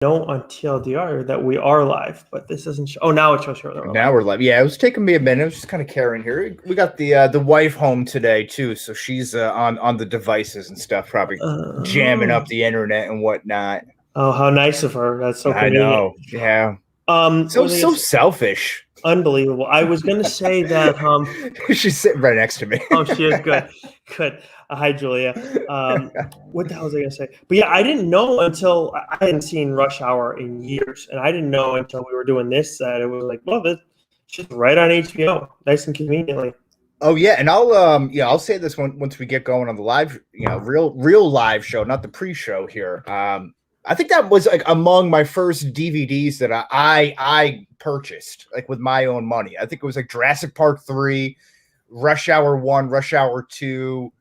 know on TLDR that we are live, but this doesn't show. Oh, now it shows that we're Now live. we're live. Yeah, it was taking me a minute. I was just kind of carrying here. We got the wife home today too, so she's on the devices and stuff, probably jamming up the internet and whatnot. Oh, how nice of her. That's so I convenient. know. Yeah. What So was I gonna say? selfish. Unbelievable. I was gonna say that She's sitting right next to me. oh, she is good. Good. Hi, Julia. What the hell was I gonna say? But yeah, I didn't know until I hadn't seen Rush Hour in years, and I didn't know until we were doing this that it was like, well, that's just right on HBO, nice and conveniently. Oh yeah, and I'll say this once we get going on the live, real live show, not the pre-show here. I think that was like among my first DVDs that I purchased, like with my own money. I think it was like Jurassic Park 3, Rush Hour 1, Rush Hour 2,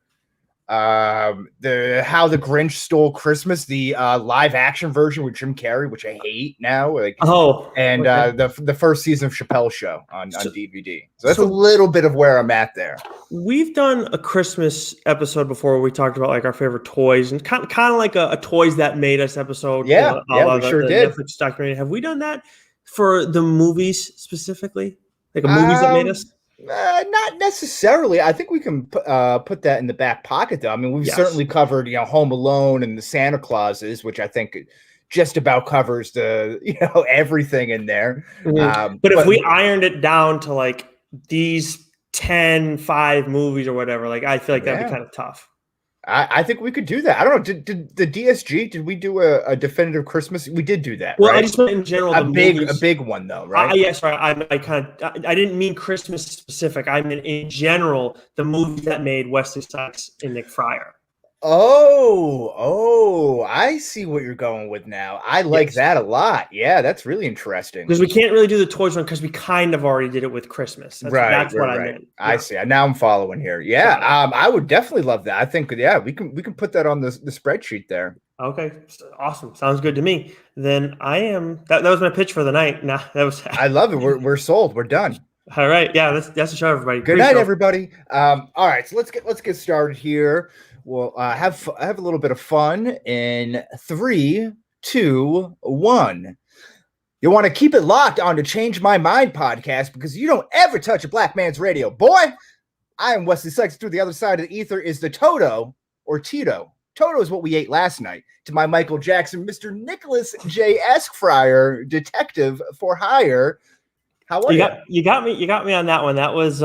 the How the Grinch Stole Christmas, the live action version with Jim Carrey, which I hate now. And the first season of Chappelle's Show on DVD. So that's a little bit of where I'm at there. We've done a Christmas episode before where we talked about like our favorite toys and kind of like a toys that made us episode. Yeah, we sure did. Netflix documentary. Have we done that for the movies specifically? Like movies that made us? Not necessarily. I think we can put that in the back pocket, though. I mean, we've certainly covered, Home Alone and the Santa Clauses, which I think just about covers the, everything in there. Mm-hmm. But if we ironed it down to like these 5 movies or whatever, like I feel like that'd be kind of tough. I think we could do that. I don't know. Did the DSG? Did we do a definitive Christmas? We did do that. Well, right? I just meant in general. A big one though, right? Yes, right. I didn't mean Christmas specific. I meant in general the movies that made Wesley Snipes and Nick Fryer. Oh, I see what you're going with now. I like that a lot. Yeah, that's really interesting. Because we can't really do the toys one because we kind of already did it with Christmas. That's what I meant. I see. Now I'm following here. Yeah, I would definitely love that. I think we can put that on the spreadsheet there. Okay, awesome. Sounds good to me. Then I am. That was my pitch for the night. Nah, that was. I love it. We're sold. We're done. All right. Yeah, that's the show, everybody. Good night, everybody. All right, so let's get started here. We'll have a little bit of fun in 3, 2, 1. You want to keep it locked on to Change My Mind podcast because you don't ever touch a black man's radio. Boy, I am Wesley Sykes. Through the other side of the ether is the Toto or Tito. Toto is what we ate last night. To my Michael Jackson, Mr. Nicholas J. Esquire, detective for hire. How are you? You got me on that one. That was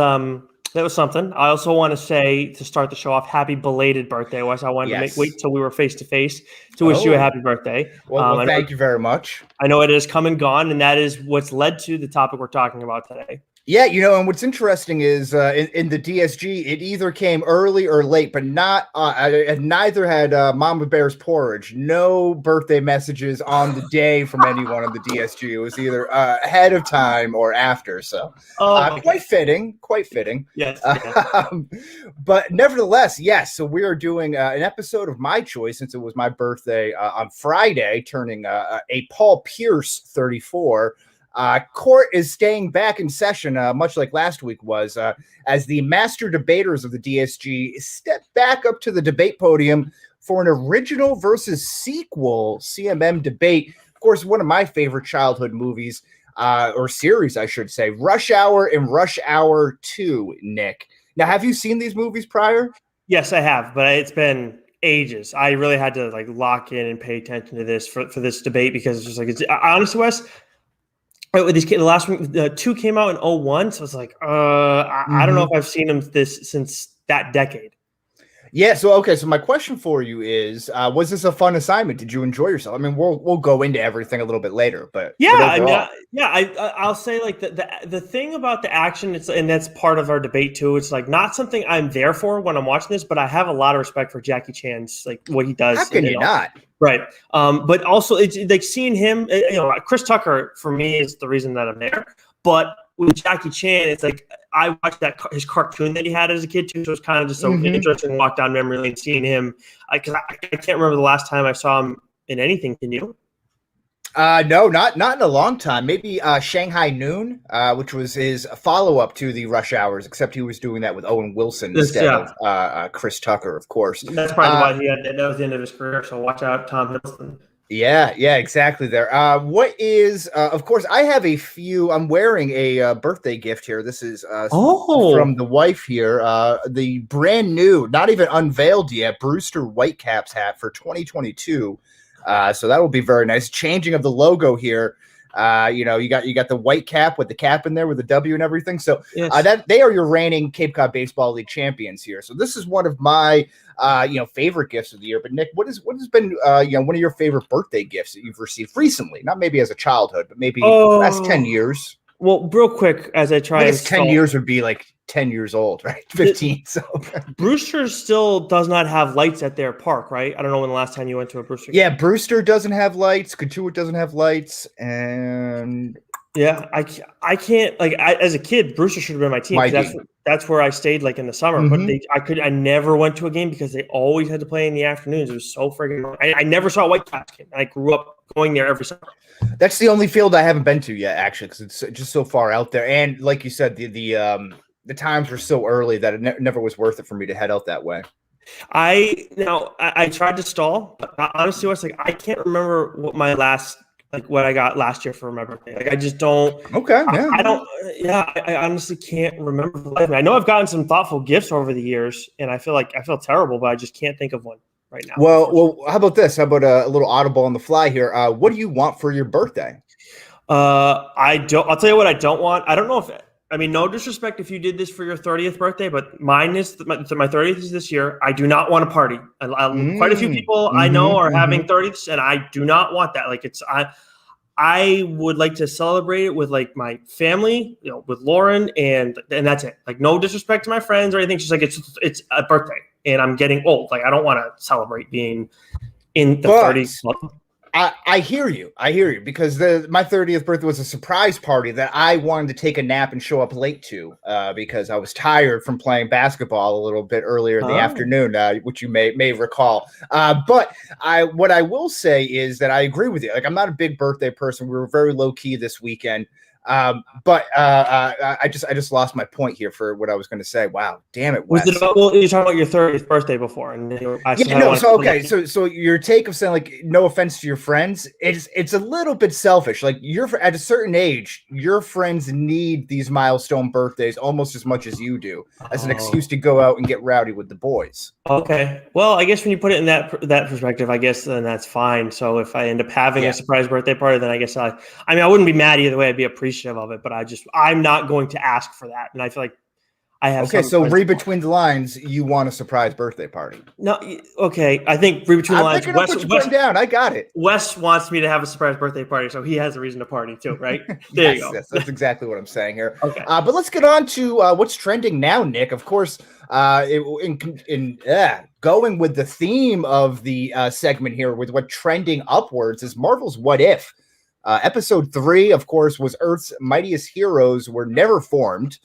something. I also want to say to start the show off, happy belated birthday, Wes. I wanted to wait till we were face to face to wish you a happy birthday. Well, thank you very much. I know it has come and gone, and that is what's led to the topic we're talking about today. Yeah, and what's interesting is in the DSG, it either came early or late, but not neither had Mama Bear's porridge. No birthday messages on the day from anyone on the DSG. It was either ahead of time or after. So quite fitting. Yes. But nevertheless, yes. So we are doing an episode of my choice since it was my birthday on Friday, turning a Paul Pierce 34. Court is staying back in session, much like last week was, as the master debaters of the DSG step back up to the debate podium for an original versus sequel CMM debate. Of course, one of my favorite childhood movies, or series, I should say, Rush Hour and Rush Hour 2, Nick. Now, have you seen these movies prior? Yes, I have, but it's been ages. I really had to lock in and pay attention to this for this debate because it's just honestly, Wes, the last one, the 2 came out in 2001, so it's I don't know if I've seen them since that decade. Yeah. So my question for you is, was this a fun assignment? Did you enjoy yourself? I mean, we'll go into everything a little bit later, but I'll say the thing about the action, and that's part of our debate too. It's not something I'm there for when I'm watching this, but I have a lot of respect for Jackie Chan's what he does. How can you not? Right. But also it's seeing him, Chris Tucker for me is the reason that I'm there. But with Jackie Chan, it's I watched his cartoon that he had as a kid too, so it's kind of just so interesting to walk down memory lane seeing him. Because I can't remember the last time I saw him in anything. Can you? No, not in a long time. Maybe Shanghai Noon, which was his follow-up to the Rush Hours, except he was doing that with Owen Wilson instead of Chris Tucker, of course. That's probably why that was the end of his career. So watch out, Tom Hiddleston. Yeah, exactly there. What is, of course, I have a few. I'm wearing a birthday gift here. This is from the wife here. The brand new, not even unveiled yet, Brewster Whitecaps hat for 2022. So that will be very nice. Changing of the logo here. You got the white cap with the cap in there with the W and everything. So Yes. that they are your reigning Cape Cod Baseball League champions here. So this is one of my favorite gifts of the year. But Nick, what has been one of your favorite birthday gifts that you've received recently? Not maybe as a childhood, but maybe last 10 years. Well, real quick, as I try, I guess 10 years would be like 10 years old, right? 15. So Brewster still does not have lights at their park, right? I don't know when the last time you went to a Brewster game. Yeah, Brewster doesn't have lights. Couture doesn't have lights, and yeah, I can't, like, as a kid, Brewster should have been my team. That's where I stayed, like, in the summer. Mm-hmm. But I never went to a game because they always had to play in the afternoons. It was so friggin' I never saw a Whitecaps game. I grew up going there every summer. That's the only field I haven't been to yet, actually, because it's just so far out there. And like you said, the times were so early that it never was worth it for me to head out that way. I tried to stall, but honestly, I can't remember what I got last year for my birthday. Like, I just don't. Okay. Yeah. I don't. Yeah, I honestly can't remember for the life of me. I know I've gotten some thoughtful gifts over the years, and I feel terrible, but I just can't think of one right now. Well, how about this? How about a little audible on the fly here? What do you want for your birthday? I'll tell you what I don't want. I don't know if. I mean, no disrespect if you did this for your 30th birthday, but mine is my 30th is this year. I do not want a party. Quite a few people I know are having 30th, and I do not want that. Like, I would like to celebrate it with, like, my family, with Lauren, and that's it. Like, no disrespect to my friends or anything. It's just like it's a birthday, and I'm getting old. Like, I don't want to celebrate being in the 30s club. I hear you. Because my 30th birthday was a surprise party that I wanted to take a nap and show up late to because I was tired from playing basketball a little bit earlier in the afternoon, which you may recall. But what I will say is that I agree with you. Like, I'm not a big birthday person. We were very low key this weekend. But I just lost my point here for what I was going to say. Wow, damn it, Wes. You're talking about your 30th birthday before, and So your take of saying, like, no offense to your friends, it's a little bit selfish. Like, you're at a certain age, your friends need these milestone birthdays almost as much as you do, as an excuse to go out and get rowdy with the boys. Okay, well, I guess when you put it in that perspective, I guess then that's fine. So if I end up having a surprise birthday party, then I guess I wouldn't be mad either way. I'd be appreciative of it, but I'm not going to ask for that, and I feel like I have. Okay, so read between the lines. You want a surprise birthday party? No, okay. I think read between the lines. Wes down. I got it. Wes wants me to have a surprise birthday party, so he has a reason to party too, right? There you go. Yes, that's exactly what I'm saying here. Okay, but let's get on to what's trending now, Nick. Of course, going with the theme of the segment here, with what trending upwards is Marvel's What If. Episode 3, of course, was Earth's Mightiest Heroes Were Never Formed.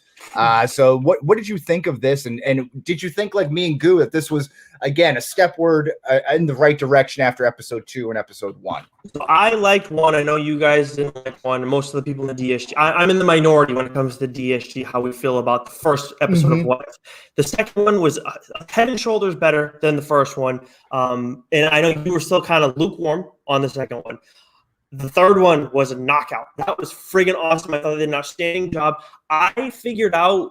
So what did you think of this? And did you think, like me and Goo, that this was, again, a stepward in the right direction after episode 2 and episode 1? So I liked 1. I know you guys didn't like 1. Most of the people in the DSG, I'm in the minority when it comes to DSG, how we feel about the first episode of What If. The second one was head and shoulders better than the first one. And I know you were still kind of lukewarm on the second one. The third one was a knockout. That was friggin' awesome. I thought they did an outstanding job. I figured out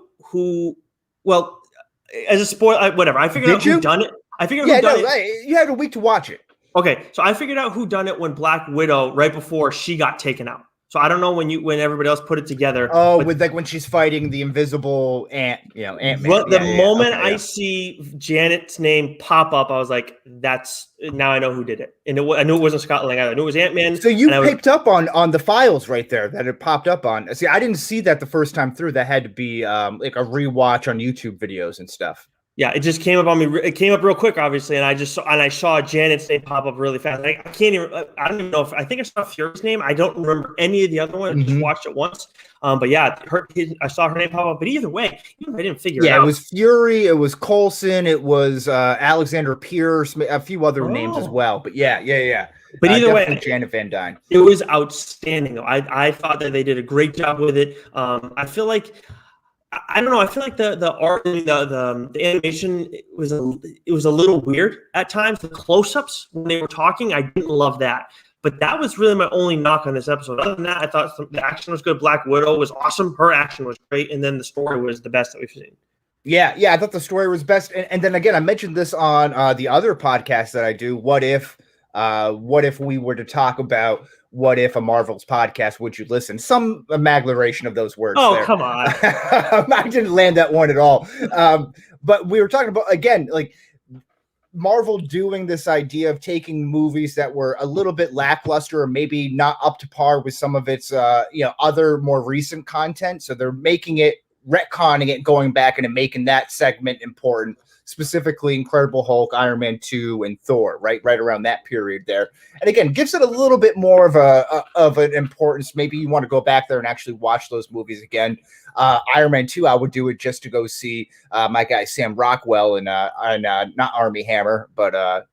as a spoiler, whatever. I figured out who done it. You had a week to watch it. Okay, so I figured out who done it when Black Widow, right before she got taken out. So I don't know when everybody else put it together. Oh, with like when she's fighting the invisible Ant-Man. I see Janet's name pop up, I was like, now I know who did it. And I knew it wasn't Scott Lang either. I knew it was Ant-Man. So you picked up on the files right there that it popped up on. See, I didn't see that the first time through. That had to be like a rewatch on YouTube videos and stuff. Yeah, it just came up on me. It came up real quick, obviously, and I saw Janet's name pop up really fast. I don't even know I think I saw Fury's name. I don't remember any of the other ones. I just watched it once. But yeah, I saw her name pop up. But either way, I didn't figure it out. Yeah, it was Fury. It was Coulson. It was Alexander Pierce. A few other names as well. But yeah. But either way, Janet Van Dyne. It was outstanding, though. I thought that they did a great job with it. I feel like I don't know. I feel like the art, the animation was a little weird at times. The close-ups when they were talking, I didn't love that. But that was really my only knock on this episode. Other than that, I thought the action was good. Black Widow was awesome. Her action was great, and then the story was the best that we've seen. Yeah, I thought the story was best. And then again, I mentioned this on the other podcast that I do. What if we were to talk about what if a Marvel's podcast, would you listen? Some amalgamation of those words. Oh, there. come on. I didn't land that one at all. But we were talking about, again, like Marvel doing this idea of taking movies that were a little bit lackluster or maybe not up to par with some of its other more recent content. So they're making it, retconning it, going back and making that segment important, specifically Incredible Hulk, Iron Man 2, and Thor, right around that period there. And again, gives it a little bit more of an importance. Maybe you want to go back there and actually watch those movies again. Iron Man 2, I would do it just to go see my guy Sam Rockwell and not Army Hammer, but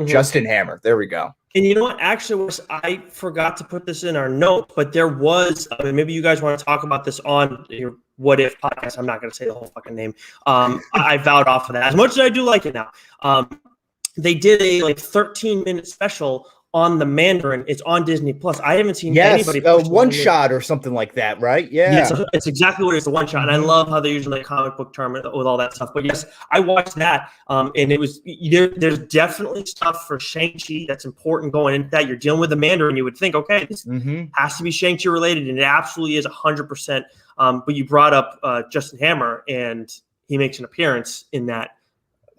Justin Hammer. There we go. And you know what? Actually, I forgot to put this in our note, but there was, maybe you guys want to talk about this on your What If podcast. I'm not going to say the whole fucking name. I vowed off of that. As much as I do like it now. They did a 13-minute special on the Mandarin. It's on Disney Plus. I haven't seen anybody. One shot or something like that, right? Yeah. It's exactly what it is, the one shot. And I love how they're using the comic book term with all that stuff. But yes, I watched that. And it was there's definitely stuff for Shang-Chi that's important going into that. You're dealing with the Mandarin. You would think, okay, this has to be Shang-Chi related. And it absolutely is 100%. But you brought up Justin Hammer, and he makes an appearance in that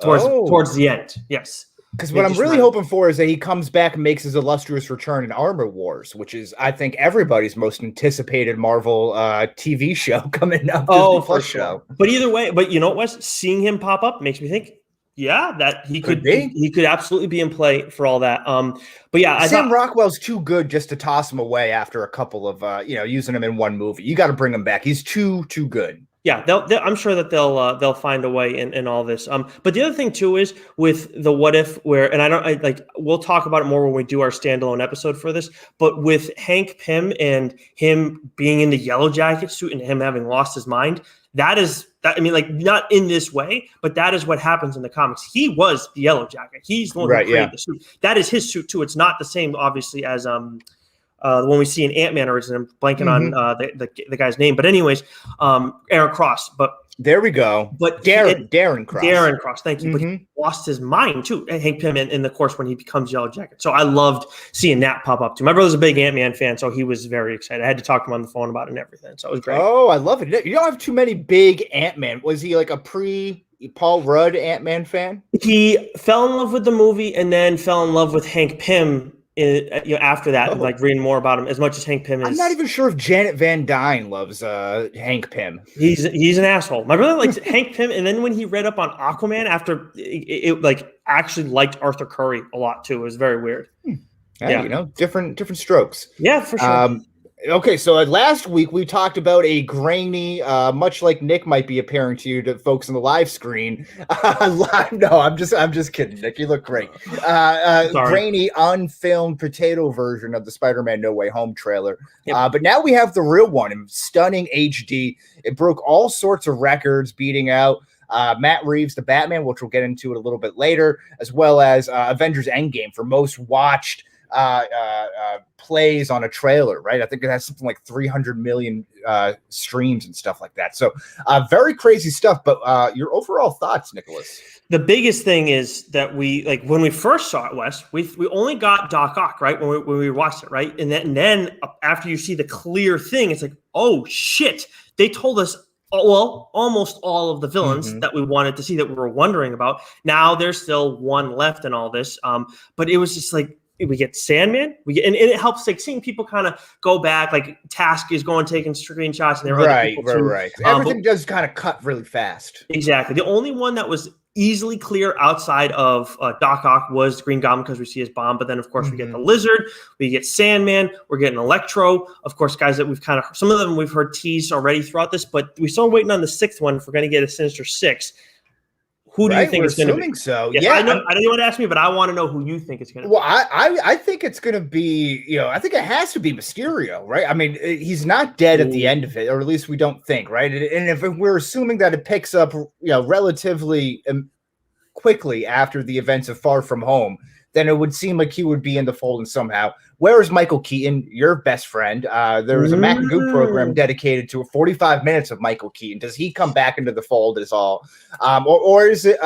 towards the end. Yes. Because what I'm really hoping for is that he comes back and makes his illustrious return in Armor Wars, which is, I think, everybody's most anticipated Marvel TV show coming up. Oh, for sure. But either way, you know what, Wes? Seeing him pop up makes me think, yeah, that he could absolutely be in play for all that. But yeah, Sam Rockwell's too good just to toss him away after a couple of using him in one movie. You got to bring him back. He's too good. Yeah, I'm sure that they'll find a way in all this. But the other thing too is with the What If, we'll talk about it more when we do our standalone episode for this. But with Hank Pym and him being in the Yellow Jacket suit and him having lost his mind, that is that. I mean, not in this way, but that is what happens in the comics. He was the Yellow Jacket. He's the one who created the suit. That is his suit too. It's not the same, obviously, as the one we see in Ant-Man originally. I'm blanking on the guy's name, but anyways, Aaron Cross. But there we go. But Darren Cross. Darren Cross, thank you. But he lost his mind too. Hank Pym in the course when he becomes Yellow Jacket. So I loved seeing that pop up too. My brother's a big Ant-Man fan, so he was very excited. I had to talk to him on the phone about it and everything. So it was great. Oh, I love it. You don't have too many big Ant-Man. Was he like a Paul Rudd Ant-Man fan? He fell in love with the movie and then fell in love with Hank Pym. After that, reading more about him, as much as Hank Pym is. I'm not even sure if Janet Van Dyne loves Hank Pym. He's an asshole. My brother likes Hank Pym, and then when he read up on Aquaman, after it actually liked Arthur Curry a lot too. It was very weird. Yeah, different strokes. Yeah, for sure. Okay, so last week we talked about a grainy, much like Nick might be appearing to you to folks on the live screen. No, I'm just kidding, Nick. You look great. Grainy, unfilmed potato version of the Spider-Man No Way Home trailer. Yep. But now we have the real one in stunning HD. It broke all sorts of records, beating out Matt Reeves, the Batman, which we'll get into it a little bit later, as well as Avengers Endgame for most watched plays on a trailer, right? I think it has something like 300 million streams and stuff like that. So very crazy stuff. But your overall thoughts, Nicholas? The biggest thing is that when we first saw it, Wes, we only got Doc Ock, right? When we watched it, right? And then after you see the clear thing, it's like, oh shit, they told us almost all of the villains that we wanted to see, that we were wondering about. Now there's still one left in all this. But it was just like, we get Sandman, and it helps seeing people kind of go back. Like Task is taking screenshots, and there are other people too. Right. Everything does kind of cut really fast. Exactly. The only one that was easily clear outside of Doc Ock was Green Goblin, because we see his bomb. But then, of course, we get the Lizard, we get Sandman, we're getting Electro. Of course, guys that we've some of them we've heard teased already throughout this, but we're still waiting on the sixth one if we're going to get a Sinister Six. Who do you Right, think we're it's going to be? assuming so. Yeah, Yeah, I know. I know you want to ask me, but I want to know who you think it's going to be. well, I think it's going to be, I think it has to be Mysterio, right? I mean, he's not dead at the end of it, or at least we don't think, right? And if we're assuming that it picks up, relatively quickly after the events of Far From Home, then it would seem like he would be in the fold somehow. Where is Michael Keaton, your best friend? There was a Mac and Goop program dedicated to 45 minutes of Michael Keaton. Does he come back into the fold as all? Or is it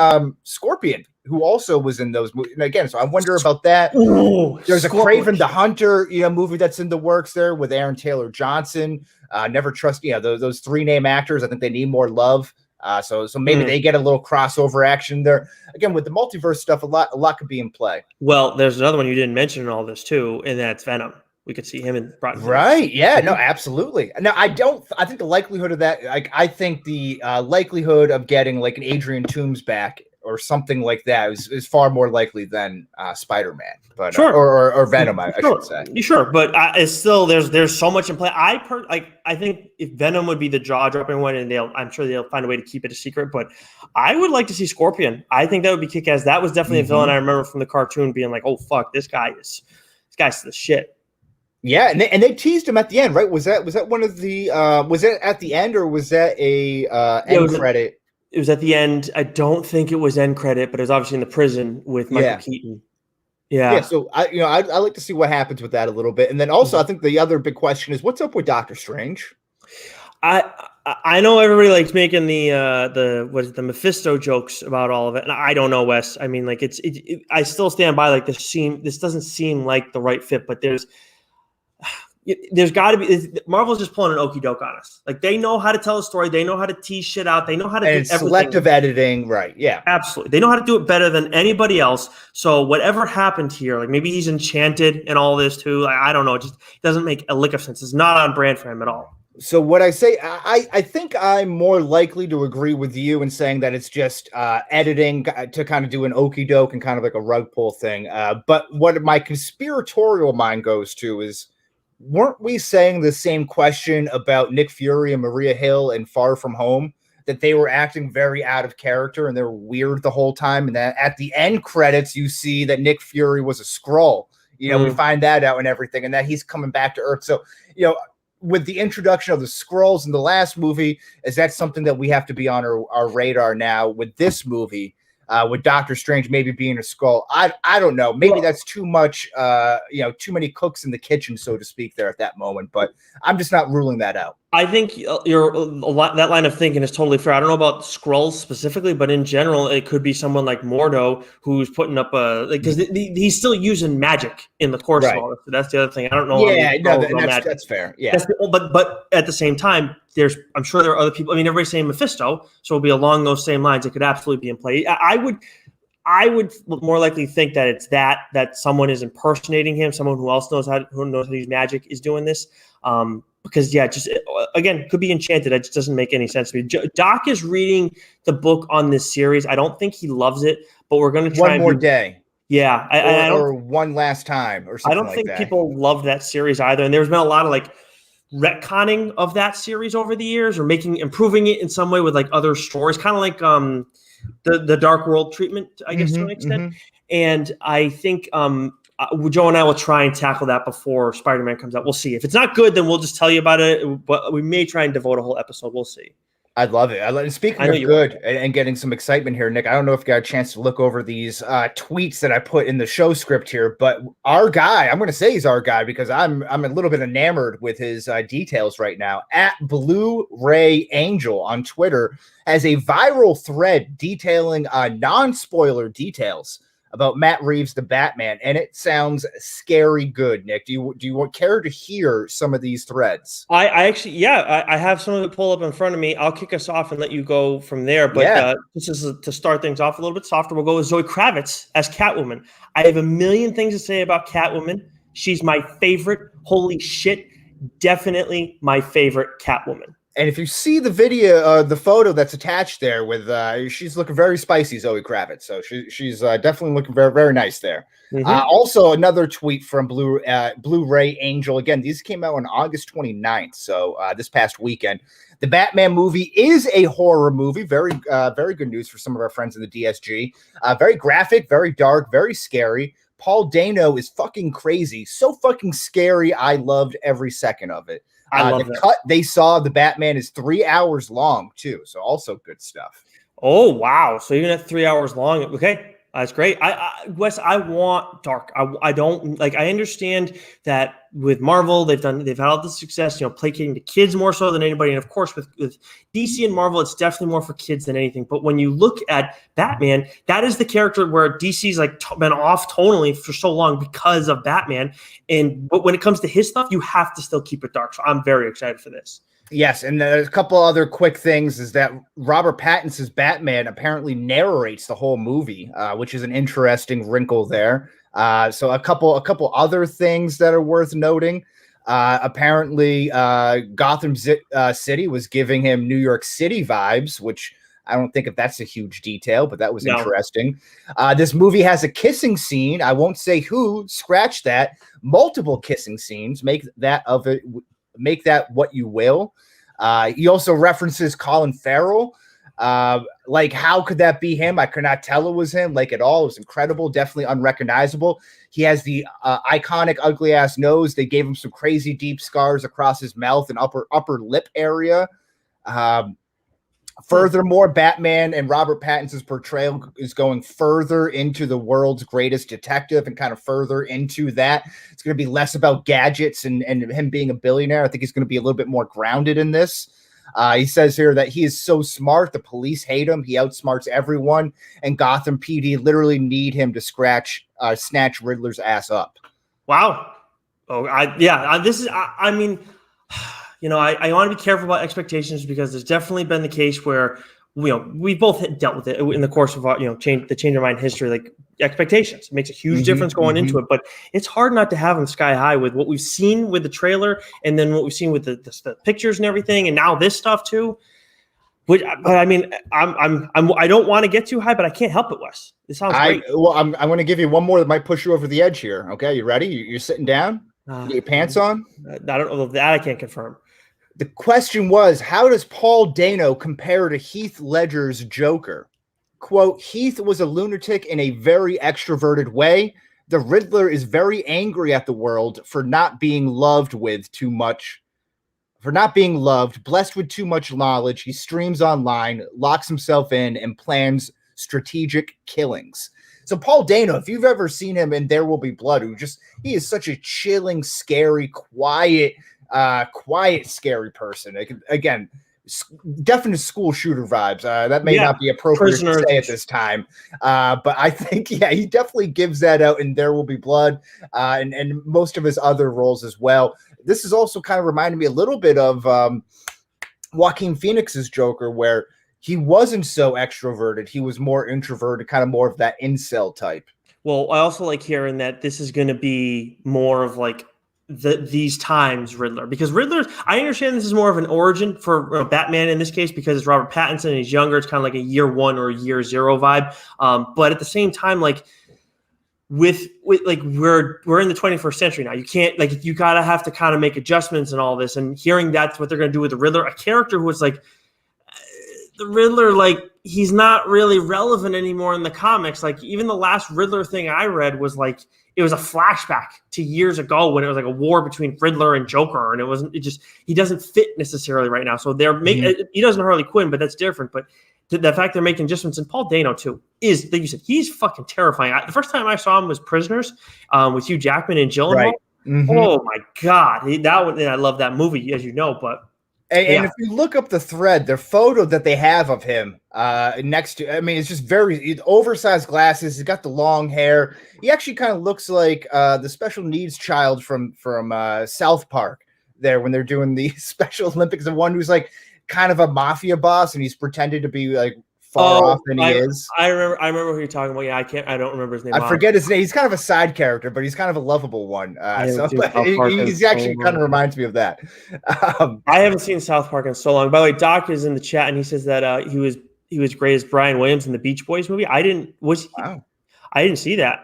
Scorpion, who also was in those movies? And again, so I wonder about that. Ooh, There's a Kraven the Hunter, movie that's in the works there with Aaron Taylor Johnson. Never trust, those 3 name actors. I think they need more love. So maybe they get a little crossover action there. Again, with the multiverse stuff, a lot could be in play. Well, there's another one you didn't mention in all this too, and that's Venom. We could see him in right. Yeah, no, absolutely. No, I think the likelihood of that, I think the likelihood of getting like an Adrian Toomes back or something like that is far more likely than Spider-Man, but sure, or Venom, I should say. Sure, but it's still there's so much in play. I think if Venom would be the jaw-dropping one, and I'm sure they'll find a way to keep it a secret. But I would like to see Scorpion. I think that would be kick-ass. That was definitely a villain I remember from the cartoon being like, oh fuck, this guy's the shit. Yeah, and they teased him at the end, right? Was that one of the was it at the end, or was that a end credit? It was at the end. I don't think it was end credit, but it was obviously in the prison with Michael Keaton. Yeah. So I like to see what happens with that a little bit, and then also I think the other big question is what's up with Doctor Strange. I know everybody likes making the Mephisto jokes about all of it, and I don't know, Wes. I mean, like I still stand by like this doesn't seem like the right fit, but there's got to be. Marvel's just pulling an okie doke on us. Like they know how to tell a story, they know how to tease shit out, they know how to do everything. Selective editing, right? Yeah, absolutely. They know how to do it better than anybody else. So whatever happened here, like maybe he's enchanted and all this too. Like, I don't know. It just doesn't make a lick of sense. It's not on brand for him at all. So what I say, I think I'm more likely to agree with you in saying that it's just editing to kind of do an okie doke and kind of like a rug pull thing. But what my conspiratorial mind goes to is, weren't we saying the same question about Nick Fury and Maria Hill in Far From Home, that they were acting very out of character and they were weird the whole time? And then at the end credits, you see that Nick Fury was a Skrull. We find that out and everything, and that he's coming back to Earth. So, with the introduction of the Skrulls in the last movie, is that something that we have to be on our radar now with this movie? With Doctor Strange maybe being a Skrull, I don't know. Maybe that's too much, too many cooks in the kitchen, so to speak, there at that moment. But I'm just not ruling that out. I think that line of thinking is totally fair. I don't know about Skrulls specifically, but in general, it could be someone like Mordo who's putting up because he's still using magic in the course of all this. So that's the other thing. I don't know. Yeah, that's fair. Yeah, but at the same time, I'm sure there are other people. I mean, everybody's saying Mephisto, so it'll be along those same lines. It could absolutely be in play. I would more likely think that it's that someone is impersonating him, someone who else knows how to use magic is doing this. Because just again, could be enchanted. It just doesn't make any sense to me. Doc is reading the book on this series. I don't think he loves it, but we're going to try one more day. Yeah, or one last time, or something. I don't think people love that series either. And there's been a lot of like retconning of that series over the years, or improving it in some way with like other stories, kind of like the Dark World treatment, I guess, to an extent. And I think Joe and I will try and tackle that before Spider-Man comes out. We'll see. If it's not good, then we'll just tell you about it. But we may try and devote a whole episode. We'll see. I'd love it. Speaking of good and getting some excitement here, Nick, I don't know if you got a chance to look over these tweets that I put in the show script here, but our guy, I'm going to say he's our guy because I'm a little bit enamored with his details right now. At Blu-ray Angel on Twitter has a viral thread detailing non-spoiler details about Matt Reeves, the Batman, and it sounds scary good. Nick, do you care to hear some of these threads? I actually, I have some of it pulled up in front of me. I'll kick us off and let you go from there. But this is to start things off a little bit softer. We'll go with Zoe Kravitz as Catwoman. I have a million things to say about Catwoman. She's my favorite. Holy shit. Definitely my favorite Catwoman. And if you see the video, the photo that's attached there with, she's looking very spicy, Zoe Kravitz. So she's definitely looking very, very nice there. Also, another tweet from Blu-ray Angel. Again, these came out on August 29th. So this past weekend, The Batman movie is a horror movie. Very good news for some of our friends in the DSG. Very graphic, very dark, very scary. Paul Dano is fucking crazy. So fucking scary. I loved every second of it. I love the that. cut they saw of the Batman is 3 hours long, too. So also good stuff. Oh, wow. So even at 3 hours long, okay. That's great. Wes, I want dark. I don't like. I understand that with Marvel, they've had all the success, placating to kids more so than anybody. And of course, with DC and Marvel, it's definitely more for kids than anything. But when you look at Batman, that is the character where DC's been off tonally for so long because of Batman. But when it comes to his stuff, you have to still keep it dark. So I'm very excited for this. Yes, and there's a couple other quick things is that Robert Pattinson's Batman apparently narrates the whole movie, which is an interesting wrinkle there. So a couple other things that are worth noting. Apparently, Gotham City was giving him New York City vibes, which I don't think if that's a huge detail, but that was interesting. This movie has a kissing scene. I won't say who. Scratch that. Multiple kissing scenes. Make that what you will. He also references Colin Farrell. How could that be him? I could not tell it was him at all. It was incredible, definitely unrecognizable. He has the iconic ugly ass nose. They gave him some crazy deep scars across his mouth and upper lip area. Furthermore, Batman and Robert Pattinson's portrayal is going further into the world's greatest detective and kind of further into that. It's going to be less about gadgets and him being a billionaire. I think he's going to be a little bit more grounded in this. He says here that he is so smart. The police hate him. He outsmarts everyone. And Gotham PD literally need him to snatch Riddler's ass up. Wow. Oh, I mean, I want to be careful about expectations because there's definitely been the case where, we both dealt with it in the course of our, the change of mind history, like expectations. It makes a huge difference going into it, but it's hard not to have them sky high with what we've seen with the trailer and then what we've seen with the pictures and everything. And now this stuff too. But I mean, I don't want to get too high, but I can't help it, Wes. This sounds great. Well, I'm going to give you one more that might push you over the edge here. Okay. You ready? You're sitting down? You get your pants on? I don't know that I can't confirm. The question was, how does Paul Dano compare to Heath Ledger's Joker? Quote, Heath was a lunatic in a very extroverted way. The Riddler is very angry at the world for not being loved, blessed with too much knowledge. He streams online, locks himself in, and plans strategic killings. So Paul Dano, if you've ever seen him in There Will Be Blood, he is such a chilling, scary, quiet, scary person. Again, definite school shooter vibes. That may not be appropriate to say at this time, but I think he definitely gives that out in There Will Be Blood, and most of his other roles as well. This is also kind of reminding me a little bit of Joaquin Phoenix's Joker, where he wasn't so extroverted. He was more introverted, kind of more of that incel type. Well, I also like hearing that this is going to be more of these times Riddler, because I understand this is more of an origin for Batman in this case because it's Robert Pattinson and he's younger. It's kind of like a year one or a year zero vibe. But at the same time, with we're in the 21st century now. You can't you gotta have to kind of make adjustments and all this. And hearing that's what they're gonna do with the Riddler, a character who is the Riddler, he's not really relevant anymore in the comics. Even the last Riddler thing I read was it was a flashback to years ago when it was a war between Riddler and Joker, and he doesn't fit necessarily right now. So they're he doesn't Harley Quinn, but that's different. But the fact they're making adjustments, and Paul Dano too, is that you said he's fucking terrifying. The first time I saw him was Prisoners with Hugh Jackman and Gyllenhaal. Right. Oh my God, that one! I love that movie, as you know, but. And if you look up the thread, the photo that they have of him next to, it's just very oversized glasses. He's got the long hair. He actually kind of looks like the special needs child from South Park there when they're doing the Special Olympics. The one who's kind of a mafia boss and he's pretended to be far off than he is. I remember who you're talking about. Yeah, I don't remember his name. I forget his name. He's kind of a side character, but he's kind of a lovable one. He's actually kind of reminds me of that. I haven't seen South Park in so long. By the way, Doc is in the chat and he says that he was great as Brian Williams in the Beach Boys movie. I didn't see that.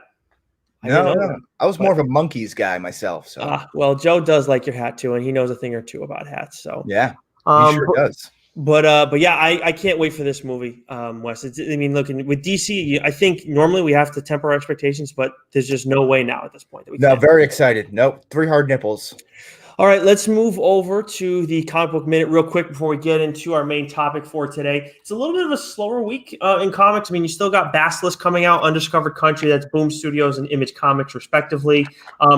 No. I was more of a Monkeys guy myself. So well, Joe does like your hat too, and he knows a thing or two about hats. So yeah. He sure does. But yeah, I can't wait for this movie, Wes. I mean, look, with DC, I think normally we have to temper our expectations, but there's just no way now at this point that we No, can't. very excited. Nope, 3 hard nipples. All right, let's move over to the comic book minute real quick before we get into our main topic for today. It's a little bit of a slower week in comics. I mean, you still got Basilisk coming out, Undiscovered Country, that's Boom Studios and Image Comics, respectively.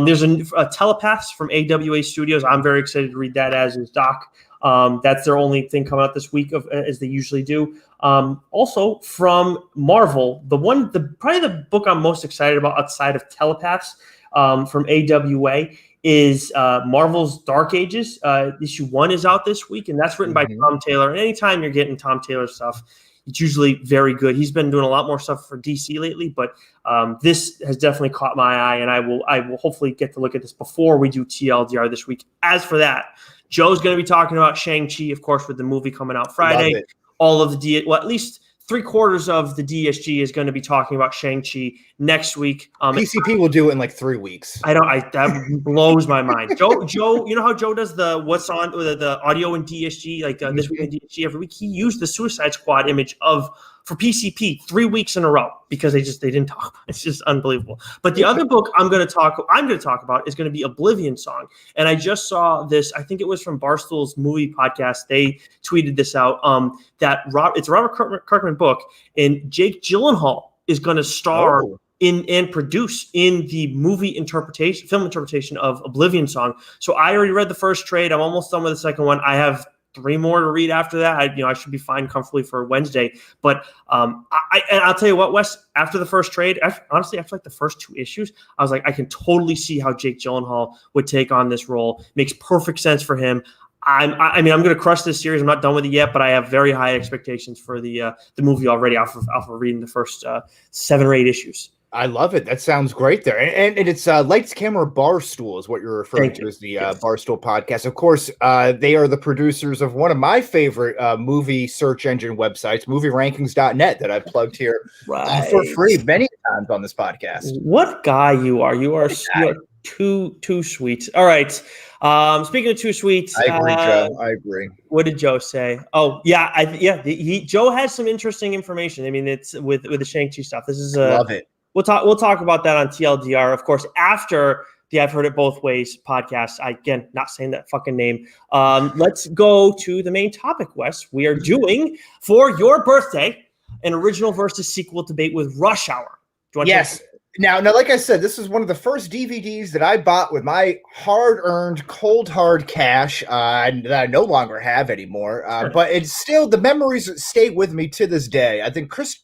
There's a Telepaths from AWA Studios. I'm very excited to read that, as is Doc. That's their only thing coming out this week, as they usually do. Also from Marvel, probably the book I'm most excited about outside of Telepaths from AWA is Marvel's Dark Ages. Issue 1 is out this week, and that's written by Tom Taylor. And anytime you're getting Tom Taylor stuff, it's usually very good. He's been doing a lot more stuff for DC lately, but this has definitely caught my eye, and I will hopefully get to look at this before we do TLDR this week. As for that, Joe's going to be talking about Shang-Chi, of course, with the movie coming out Friday. All of at least 3/4 of the DSG is going to be talking about Shang-Chi next week. PCP will do it in like 3 weeks. That blows my mind. Joe, you know how Joe does the what's on the audio in DSG, like this week in DSG every week? He used the Suicide Squad image for PCP 3 weeks in a row because they didn't talk about it. It's just unbelievable. But the other book I'm going to talk about is going to be Oblivion Song. And I just saw this, I think it was from Barstool's movie podcast. They tweeted this out, it's a Robert Kirkman book, and Jake Gyllenhaal is going to star in and produce in the film interpretation of Oblivion Song. So I already read the first trade. I'm almost done with the second one. I have 3 more to read after that. I should be fine comfortably for Wednesday. But I'll tell you what, Wes, after the first trade, honestly, after like the first 2 issues, I was like, I can totally see how Jake Gyllenhaal would take on this role. Makes perfect sense for him. I'm going to crush this series. I'm not done with it yet, but I have very high expectations for the movie already off of reading the first 7 or 8 issues. I love it. That sounds great there. And it's Lights, Camera, Barstool is what you're referring to as the Barstool podcast. Of course, they are the producers of one of my favorite movie search engine websites, movierankings.net, that I've plugged here for free many times on this podcast. What guy you are. You are too sweet. All right. Speaking of too sweet. I agree, Joe. I agree. What did Joe say? Oh, yeah. Joe has some interesting information. I mean, it's with the Shang-Chi stuff. This is love it. We'll talk about that on TLDR, of course, after the I've Heard It Both Ways podcast. Again, not saying that fucking name. Let's go to the main topic, Wes. We are doing, for your birthday, an original versus sequel debate with Rush Hour. Do you want Yes. Now, like I said, this is one of the first DVDs that I bought with my hard-earned, cold, hard cash that I no longer have anymore. But it's still, the memories stay with me to this day. I think Chris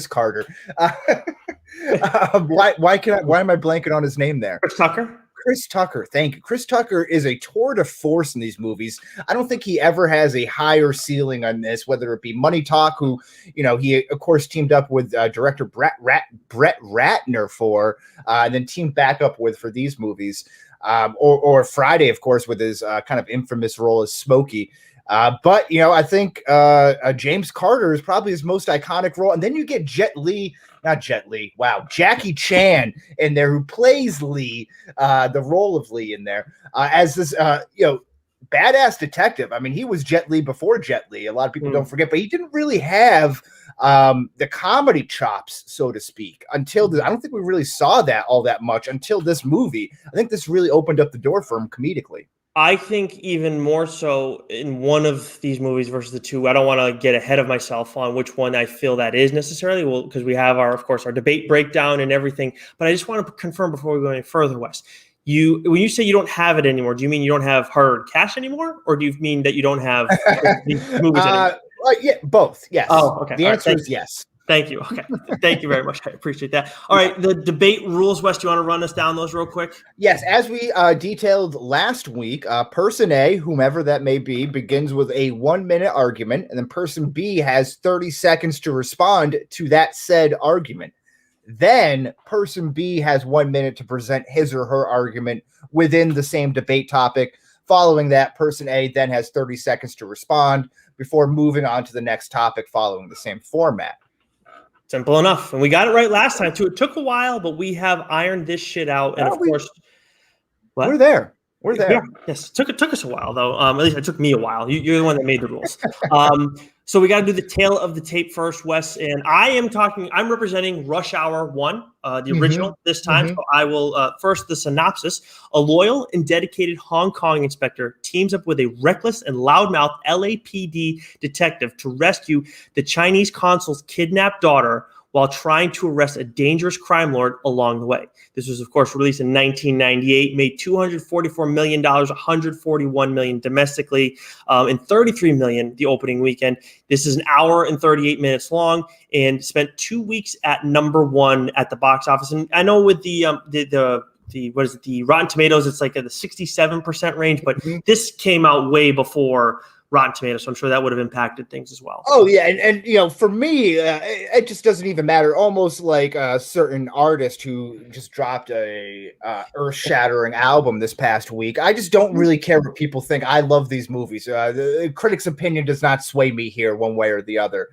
Carter. Why am I blanking on his name there? Chris Tucker? Chris Tucker, thank you. Chris Tucker is a tour de force in these movies. I don't think he ever has a higher ceiling on this, whether it be Money Talk, who, he, of course, teamed up with director Brett Ratner for, and then teamed back up with for these movies, or Friday, of course, with his kind of infamous role as Smokey. But I think James Carter is probably his most iconic role. And then you get Jackie Chan in there, who plays Lee, the role of Lee in there, as this, badass detective. I mean, he was Jet Li before Jet Li. A lot of people don't forget, but he didn't really have the comedy chops, so to speak, until this. I don't think we really saw that all that much until this movie. I think this really opened up the door for him comedically. I think even more so in one of these movies versus the two. I don't want to get ahead of myself on which one I feel that is necessarily, because we have our debate breakdown and everything. But I just want to confirm before we go any further, Wes. When you say you don't have it anymore, do you mean you don't have hard cash anymore, or do you mean that you don't have these movies anymore? Yeah, both. Yes. Oh, okay. The answer is yes. Thank you. Okay. Thank you very much. I appreciate that. All right. The debate rules, Wes, do you want to run us down those real quick? Yes. As we detailed last week, person A, whomever that may be, begins with a 1-minute argument, and then person B has 30 seconds to respond to that said argument. Then person B has 1 minute to present his or her argument within the same debate topic. Following that, person A then has 30 seconds to respond before moving on to the next topic following the same format. Simple enough. And we got it right last time, too. It took a while, but we have ironed this shit out. And, of course, we're there. We're there. Yeah, yes. It took us a while though. At least it took me a while. You're the one that made the rules. So we got to do the tail of the tape first, Wes. And I'm representing Rush Hour 1, the original this time. So I will first the synopsis. A loyal and dedicated Hong Kong inspector teams up with a reckless and loudmouth LAPD detective to rescue the Chinese consul's kidnapped daughter while trying to arrest a dangerous crime lord along the way. This was, of course, released in 1998, made $244 million, $141 million domestically, and $33 million the opening weekend. This is an hour and 38 minutes long and spent 2 weeks at #1 at the box office. And I know with the what is it, the Rotten Tomatoes, it's like at the 67% range, but this came out way before Rotten Tomatoes, so I'm sure that would have impacted things as well. Oh yeah, and you know, for me, it just doesn't even matter. Almost like a certain artist who just dropped a earth-shattering album this past week. I just don't really care what people think. I love these movies. The critics' opinion does not sway me here one way or the other.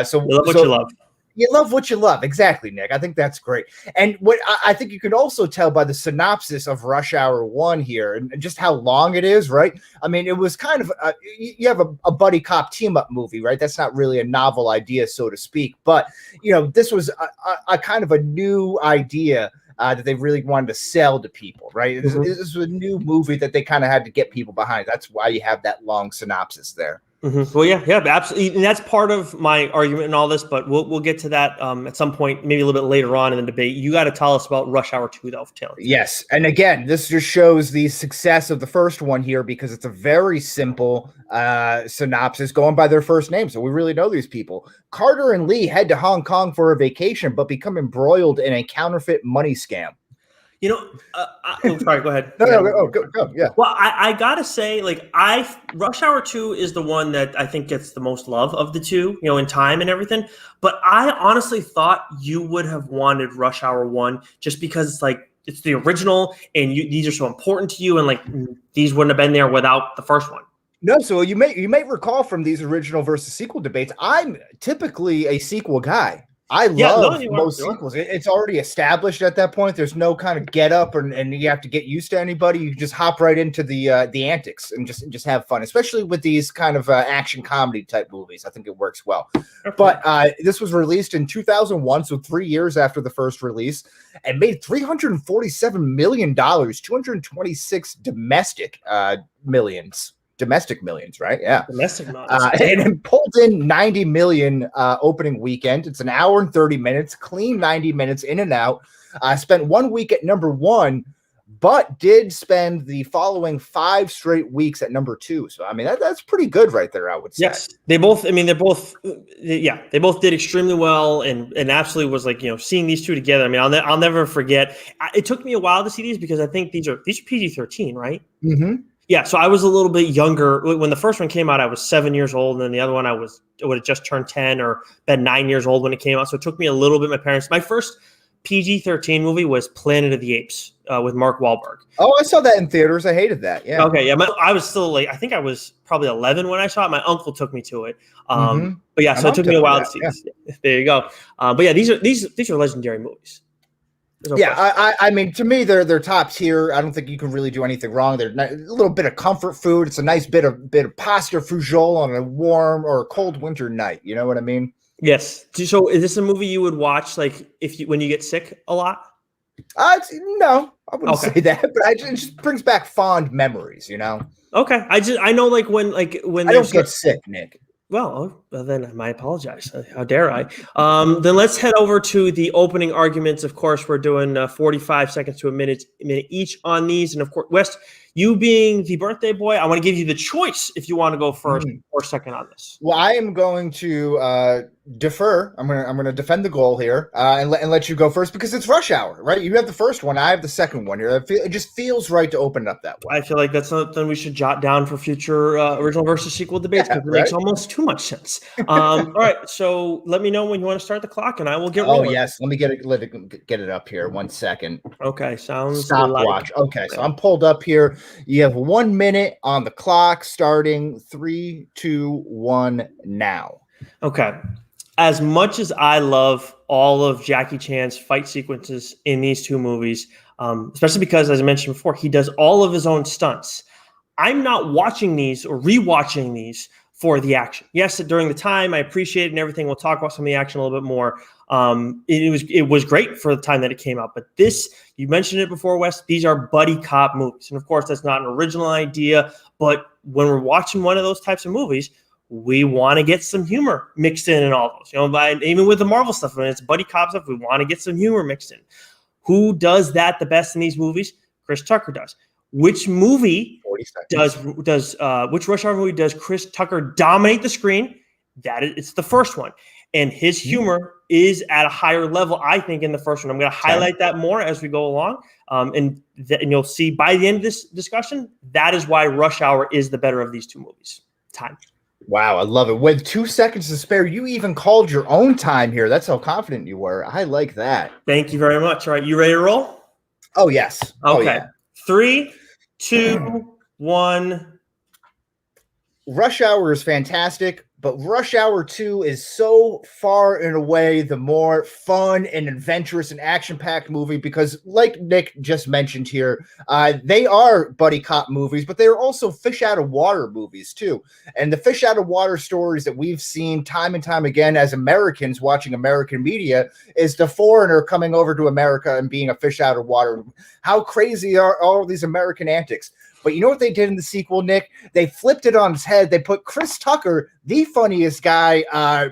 So you love what you love. You love what you love. Exactly, Nick. I think that's great. And what I think you can also tell by the synopsis of Rush Hour 1 here and just how long it is, right? I mean, it was kind of, you have a buddy cop team up movie, right? That's not really a novel idea, so to speak. But, you know, this was a kind of a new idea that they really wanted to sell to people, right? This was a new movie that they kind of had to get people behind. That's why you have that long synopsis there. Well, yeah, absolutely, and that's part of my argument and all this. But we'll get to that at some point, maybe a little bit later on in the debate. You got to tell us about Rush Hour 2, though, Taylor. Yes, and again, this just shows the success of the first one here because it's a very simple synopsis going by their first name, so we really know these people. Carter and Lee head to Hong Kong for a vacation, but become embroiled in a counterfeit money scam. You know, sorry, go ahead. Go. Yeah. Well, I gotta say, like, Rush Hour 2 is the one that I think gets the most love of the two, you know, in time and everything. But I honestly thought you would have wanted Rush Hour 1 just because it's like it's the original and these are so important to you, and like these wouldn't have been there without the first one. No, so you may recall from these original versus sequel debates, I'm typically a sequel guy. I love most sequels. It's already established at that point. There's no kind of get up and you have to get used to anybody. You just hop right into the antics and just have fun, especially with these kind of action comedy type movies. I think it works well. But this was released in 2001, so 3 years after the first release, and made $347 million, 226 domestic millions. Domestic millions, right? Yeah. Domestic millions. And pulled in 90 million opening weekend. It's an hour and 30 minutes, clean 90 minutes in and out. Spent 1 week at #1, but did spend the following 5 straight weeks at #2. So, I mean, that's pretty good right there, I would say. Yes. They both did extremely well and absolutely was like, you know, seeing these two together. I mean, I'll never forget. It took me a while to see these because I think these are PG-13, right? Mm-hmm. Yeah, so I was a little bit younger when the first one came out. I was 7 years old, and then the other one I would have just turned 10 or been 9 years old when it came out. So it took me a little bit. My first PG-13 movie was Planet of the Apes with Mark Wahlberg. Oh, I saw that in theaters. I hated that. Yeah. Okay. Yeah, I was still like, I think I was probably 11 when I saw it. My uncle took me to it. But yeah, so it took me a while to see this. There you go. But yeah, these are legendary movies. No I mean, to me, they're top tier. I don't think you can really do anything wrong. They're a little bit of comfort food. It's a nice bit of pasta fagioli on a warm or a cold winter night. You know what I mean? Yes. So, is this a movie you would watch like when you get sick a lot? No, I wouldn't say that, but it just brings back fond memories. You know? Okay. I know when I don't get sick, Nick. Well, then I apologize. How dare I? Then let's head over to the opening arguments. Of course, we're doing 45 seconds to a minute each on these. And of course, West, you being the birthday boy, I want to give you the choice if you want to go first or second on this. Well, I am going to defer. I'm gonna defend the goal here and let you go first because it's Rush Hour, right? You have the first one. I have the second one here. It just feels right to open it up that way. I feel like that's something we should jot down for future original versus sequel debates because it makes almost too much sense. All right, so let me know when you want to start the clock, and I will get rolling. Oh yes, let me get it up here. 1 second. Okay, sounds stopwatch. Okay, so I'm pulled up here. You have 1 minute on the clock, starting 3, 2, 1 now. Okay. As much as I love all of Jackie Chan's fight sequences in these two movies, especially because, as I mentioned before, he does all of his own stunts. I'm not watching these or rewatching these for the action. Yes, during the time, I appreciate it and everything. We'll talk about some of the action a little bit more. It was great for the time that it came out. But this, you mentioned it before, Wes, these are buddy cop movies. And of course, that's not an original idea. But when we're watching one of those types of movies, we want to get some humor mixed in and all those. Even with the Marvel stuff, when it's buddy cop stuff, we want to get some humor mixed in. Who does that the best in these movies? Chris Tucker does. Which movie which Rush Hour movie does Chris Tucker dominate the screen? It's the first one. And his humor is at a higher level, I think, in the first one. I'm going to highlight that more as we go along. And you'll see by the end of this discussion, that is why Rush Hour is the better of these two movies. Time. Wow, I love it. With 2 seconds to spare, you even called your own time here. That's how confident you were. I like that. Thank you very much. All right, you ready to roll? Oh, yes. Okay. Oh, yeah. 3, 2, 1. Rush Hour is fantastic, but Rush Hour 2 is so far and away the more fun and adventurous and action-packed movie because, like Nick just mentioned here, they are buddy cop movies, but they're also fish-out-of-water movies, too. And the fish-out-of-water stories that we've seen time and time again as Americans watching American media is the foreigner coming over to America and being a fish-out-of-water. How crazy are all these American antics? But you know what they did in the sequel, Nick? They flipped it on its head. They put Chris Tucker, the funniest guy,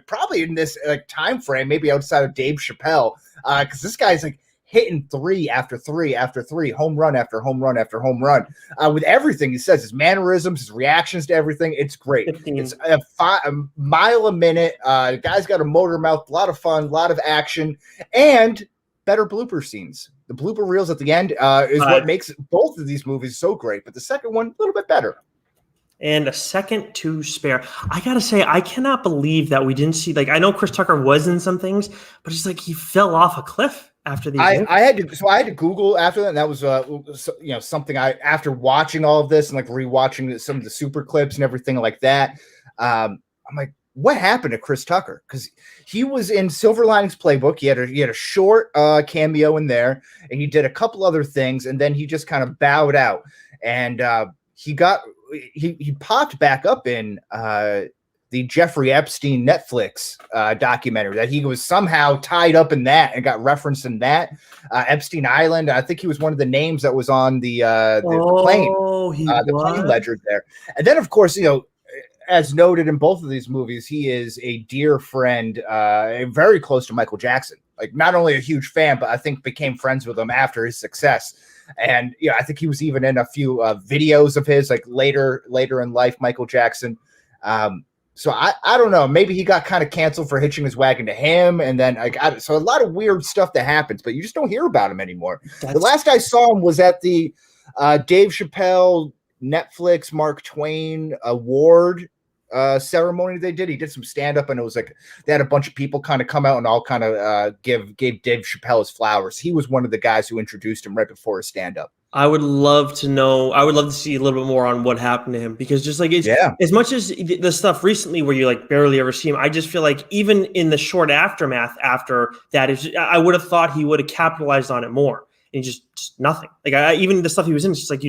probably in this time frame, maybe outside of Dave Chappelle, because this guy's like hitting 3 after 3 after 3, home run after home run after home run, with everything he says, his mannerisms, his reactions to everything. It's great. 15. It's a mile a minute. The guy's got a motor mouth, a lot of fun, a lot of action, and better blooper scenes. The blooper reels at the end is what makes both of these movies so great, but the second one, a little bit better. And a second to spare. I got to say, I cannot believe that we didn't see, I know Chris Tucker was in some things, but it's like he fell off a cliff after these. I had to Google after that, and that was something after watching all of this and rewatching some of the super clips and everything like that. I'm like, what happened to Chris Tucker? Because he was in Silver Linings Playbook. He had a short cameo in there, and he did a couple other things, and then he just kind of bowed out. And he popped back up in the Jeffrey Epstein Netflix documentary that he was somehow tied up in that and got referenced in that Epstein Island. I think he was one of the names that was on the plane, the plane ledger there. And then, of course, as noted in both of these movies, he is a dear friend, very close to Michael Jackson. Not only a huge fan, but I think became friends with him after his success. And I think he was even in a few videos of his, later in life, Michael Jackson. So I don't know. Maybe he got kind of canceled for hitching his wagon to him, and then so a lot of weird stuff that happens, but you just don't hear about him anymore. The last I saw him was at the Dave Chappelle Netflix Mark Twain Award ceremony they did. He did some stand-up, and it was they had a bunch of people kind of come out and all kind of gave Dave Chappelle his flowers. He was one of the guys who introduced him right before his stand-up. I would love to know. I would love to see a little bit more on what happened to him, because just as much as the stuff recently where you barely ever see him, I just feel like even in the short aftermath after that, I would have thought he would have capitalized on it more, and just nothing. Even the stuff he was in, it's just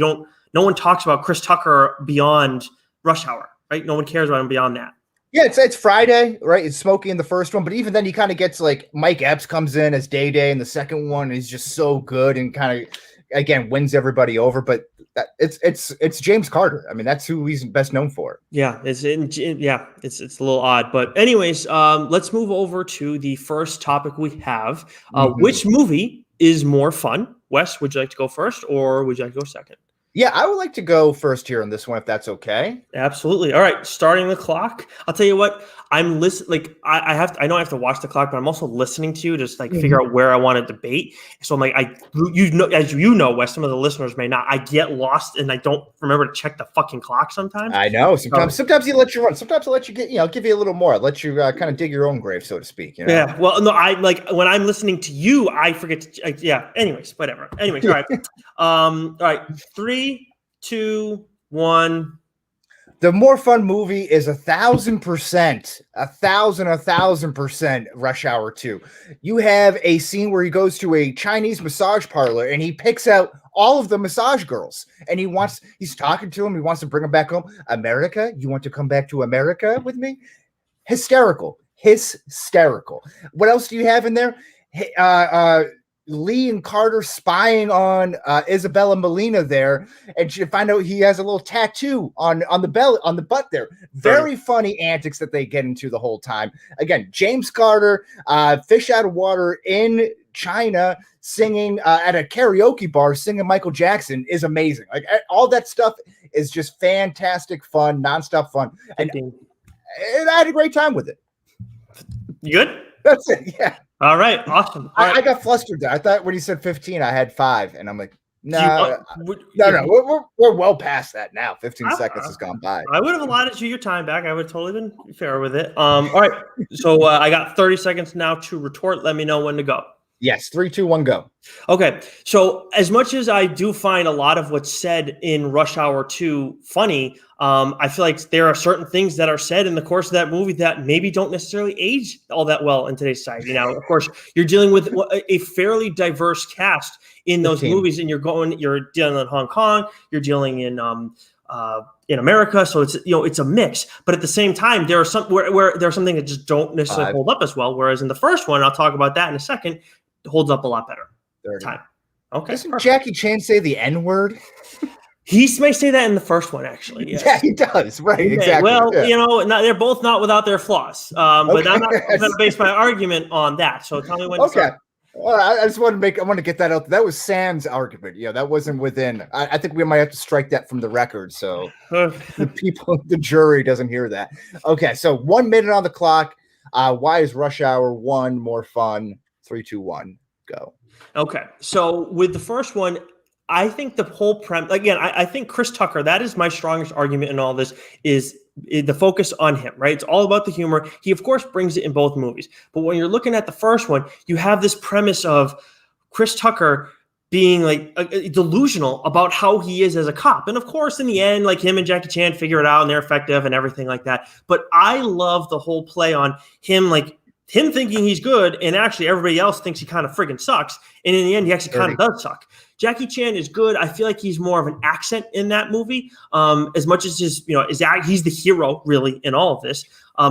no one talks about Chris Tucker beyond Rush Hour. Right? No one cares about him beyond that. Yeah, it's Friday, right? It's Smokey in the first one, but even then he kind of gets Mike Epps comes in as Day in the second one, and he's just so good and kind of again wins everybody over. But it's James Carter. I mean, that's who he's best known for. Yeah, it's a little odd, but anyways, let's move over to the first topic we have. Which movie is more fun? Wes, would you like to go first, or would you like to go second? Yeah, I would like to go first here on this one, if that's okay. Absolutely. All right, starting the clock. I'll tell you what. I'm listening. I know I have to watch the clock, but I'm also listening to you to just figure out where I want to debate. So I'm as you know, Wes, some of the listeners may not. I get lost and I don't remember to check the fucking clock sometimes. I know. Sometimes he lets you run. Sometimes he'll let you give you a little more. Let you kind of dig your own grave, so to speak. Yeah. Well, no, I when I'm listening to you, I forget to. Yeah. Anyways, whatever. Anyways, all right. All right. 3, 2, 1. The more fun movie is 1,000%, 1,000% Rush Hour 2. You have a scene where he goes to a Chinese massage parlor and he picks out all of the massage girls and he's talking to them. He wants to bring them back home. America, you want to come back to America with me? Hysterical. What else do you have in there? Lee and Carter spying on Isabella Molina there, and you find out he has a little tattoo on the butt there. Very funny antics that they get into the whole time. Again, James Carter, fish out of water in China, singing at a karaoke bar, singing Michael Jackson is amazing. Like all that stuff is just fantastic fun, nonstop fun, and I had a great time with it. You good? That's it. Yeah. All right, awesome. All right. I got flustered there. I thought when he said 15, I had 5, and I'm like, no, we're well past that now. 15 seconds has gone by. I would have allotted you your time back. I would have totally been fair with it. All right, so I got 30 seconds now to retort. Let me know when to go. Yes, 3, 2, 1, go. Okay, so as much as I do find a lot of what's said in Rush Hour 2 funny, I feel like there are certain things that are said in the course of that movie that maybe don't necessarily age all that well in today's society. Now, of course, you're dealing with a fairly diverse cast in those movies, and you're dealing in Hong Kong, you're dealing in America, so it's a mix. But at the same time, there are some where there are some things that just don't necessarily hold up as well. Whereas in the first one, I'll talk about that in a second, it holds up a lot better. 30. Time. Okay. Doesn't Jackie Chan say the N-word? He may say that in the first one, actually. Yes. Yeah, he does. Right, exactly. Well, they're both not without their flaws. But I'm not going to base my argument on that. So tell me when. Okay. Well, I just want to get that out. That was Sam's argument. Yeah, that wasn't within. I think we might have to strike that from the record, so the jury doesn't hear that. Okay, so 1 minute on the clock. Why is Rush Hour 1 more fun? 3, 2, 1, go. Okay, so with the first one, I think the whole premise, again, I think Chris Tucker, that is my strongest argument in all this, is the focus on him, right? It's all about the humor. He, of course, brings it in both movies. But when you're looking at the first one, you have this premise of Chris Tucker being like delusional about how he is as a cop. And of course, in the end, like him and Jackie Chan figure it out and they're effective and everything like that. But I love the whole play on him, like him thinking he's good and actually everybody else thinks he kind of friggin' sucks. And in the end, he actually kind of does suck. Jackie Chan is good. I feel like he's more of an accent in that movie, as much as he's the hero really in all of this.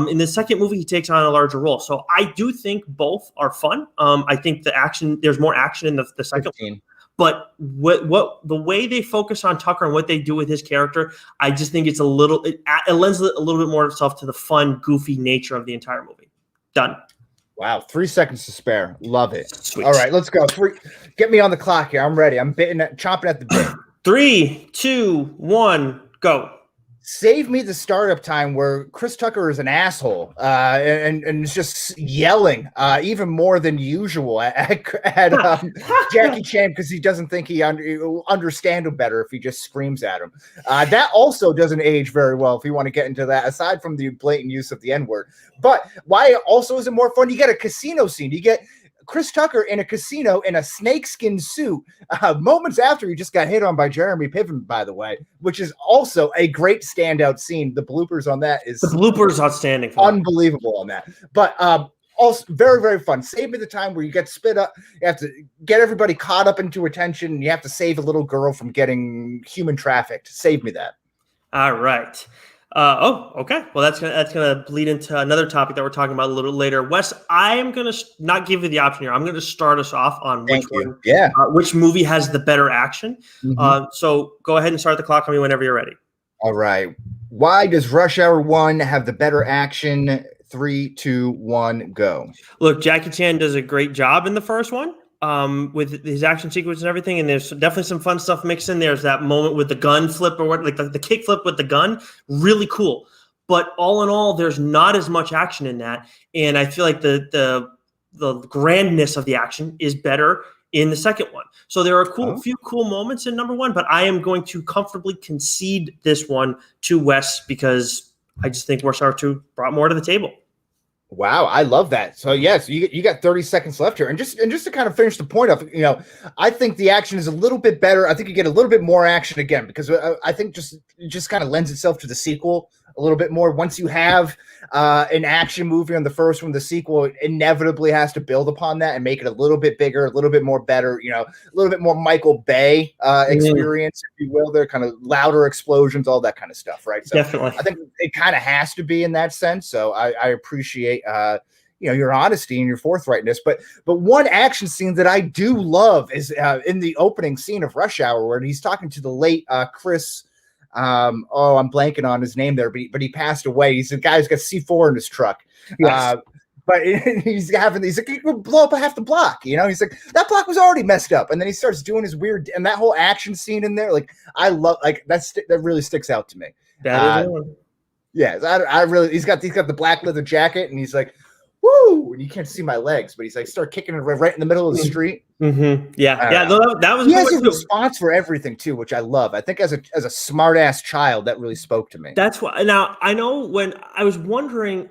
In the second movie, he takes on a larger role. So I do think both are fun. I think there's more action in the second one. But what the way they focus on Tucker and what they do with his character, I just think it lends a little bit more itself to the fun, goofy nature of the entire movie. Done. Wow, 3 seconds to spare. Love it. Sweet. All right, let's go. Get me on the clock here. I'm ready. I'm chomping at the bit. 3, 2, 1, go. Save me the startup time where Chris Tucker is an asshole and is just yelling even more than usual at Jackie Chan because he doesn't think he understand him better if he just screams at him. That also doesn't age very well if you want to get into that, aside from the blatant use of the N-word. But why it also isn't more fun, you get a casino scene. You get Chris Tucker in a casino in a snakeskin suit moments after he just got hit on by Jeremy Piven, by the way, which is also a great standout scene. The bloopers on that is outstanding. Unbelievable on that. But also very, very fun. Save me the time where you get spit up. You have to get everybody caught up into attention. And you have to save a little girl from getting human trafficked. Save me that. All right. Okay. Well, that's gonna bleed into another topic that we're talking about a little later. Wes, I'm gonna not give you the option here. I'm gonna start us off on which movie has the better action. Mm-hmm. So go ahead and start the clock on me whenever you're ready. All right. Why does Rush Hour 1 have the better action? 3, 2, 1, go. Look, Jackie Chan does a great job in the first one. With his action sequence and everything, and there's definitely some fun stuff mixed in. There's that moment with the gun flip or what, like the kick flip with the gun, really cool. But all in all, there's not as much action in that, and I feel like the grandness of the action is better in the second one. So there are few cool moments in number one, but I am going to comfortably concede this one to Wes because I just think Rush Hour 2 brought more to the table. Wow, I love that. So yes, you got 30 seconds left here, and just to kind of finish the point of, I think the action is a little bit better. I think you get a little bit more action again because I think it just kind of lends itself to the sequel a little bit more. Once you have an action movie on the first one, the sequel inevitably has to build upon that and make it a little bit bigger, a little bit more better. A little bit more Michael Bay experience, if you will. There, kind of louder explosions, all that kind of stuff, right? So Definitely, I think it kind of has to be in that sense. So I appreciate your honesty and your forthrightness. But one action scene that I do love is in the opening scene of Rush Hour, where he's talking to the late Chris. I'm blanking on his name there, but he passed away. He's the guy who's got C4 in his truck. yes. But he's like, you could blow up half the block. He's like, that block was already messed up. And then he starts doing his weird, and that whole action scene in there, like, I love, like, that really sticks out to me. That is yes, I really, he's got the black leather jacket, and he's like, woo, and you can't see my legs, but he's like, start kicking it right in the middle of the street. Mm-hmm. Yeah. That was. He has a response for everything too, which I love. I think as a smart ass child, that really spoke to me. That's why. Now I know when I was wondering.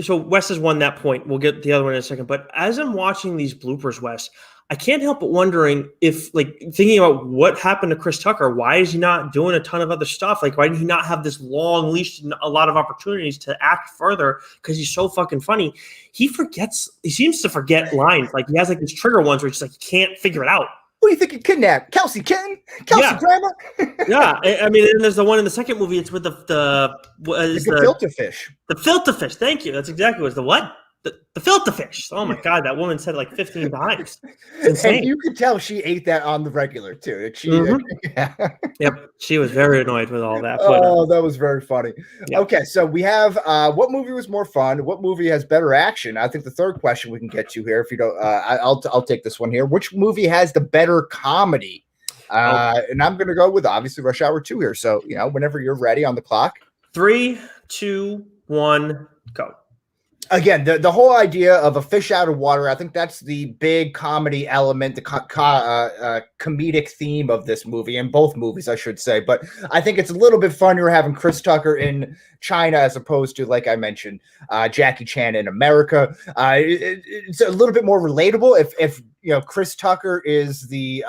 So Wes has won that point. We'll get the other one in a second. But as I'm watching these bloopers, Wes, I can't help but wondering if, like, thinking about what happened to Chris Tucker. Why is he not doing a ton of other stuff? Like, why did he not have this long leash and a lot of opportunities to act further? Because he's so fucking funny. He seems to forget lines. Like, he has like these trigger ones where he's like, he can't figure it out. Who do you think you kidnapped? Kelsey Kitten? Kelsey Grandma? Yeah. I mean, and there's the one in the second movie. It's with the filter fish. The filter fish. Thank you. That's exactly what it was. The what? The filter fish. Oh my God, that woman said it like 15 times. It's insane. And you could tell she ate that on the regular too. Yep, she was very annoyed with all that. That was very funny. Yeah. Okay, so we have what movie was more fun? What movie has better action? I think the third question we can get to here, if you don't, I'll take this one here. Which movie has the better comedy? And I'm going to go with obviously Rush Hour 2 here. So whenever you're ready on the clock. 3, 2, 1, go. Again, the whole idea of a fish out of water, I think that's the big comedy element, the comedic theme of this movie, and both movies, I should say. But I think it's a little bit funnier having Chris Tucker in China as opposed to, like I mentioned, Jackie Chan in America. It's a little bit more relatable if Chris Tucker is the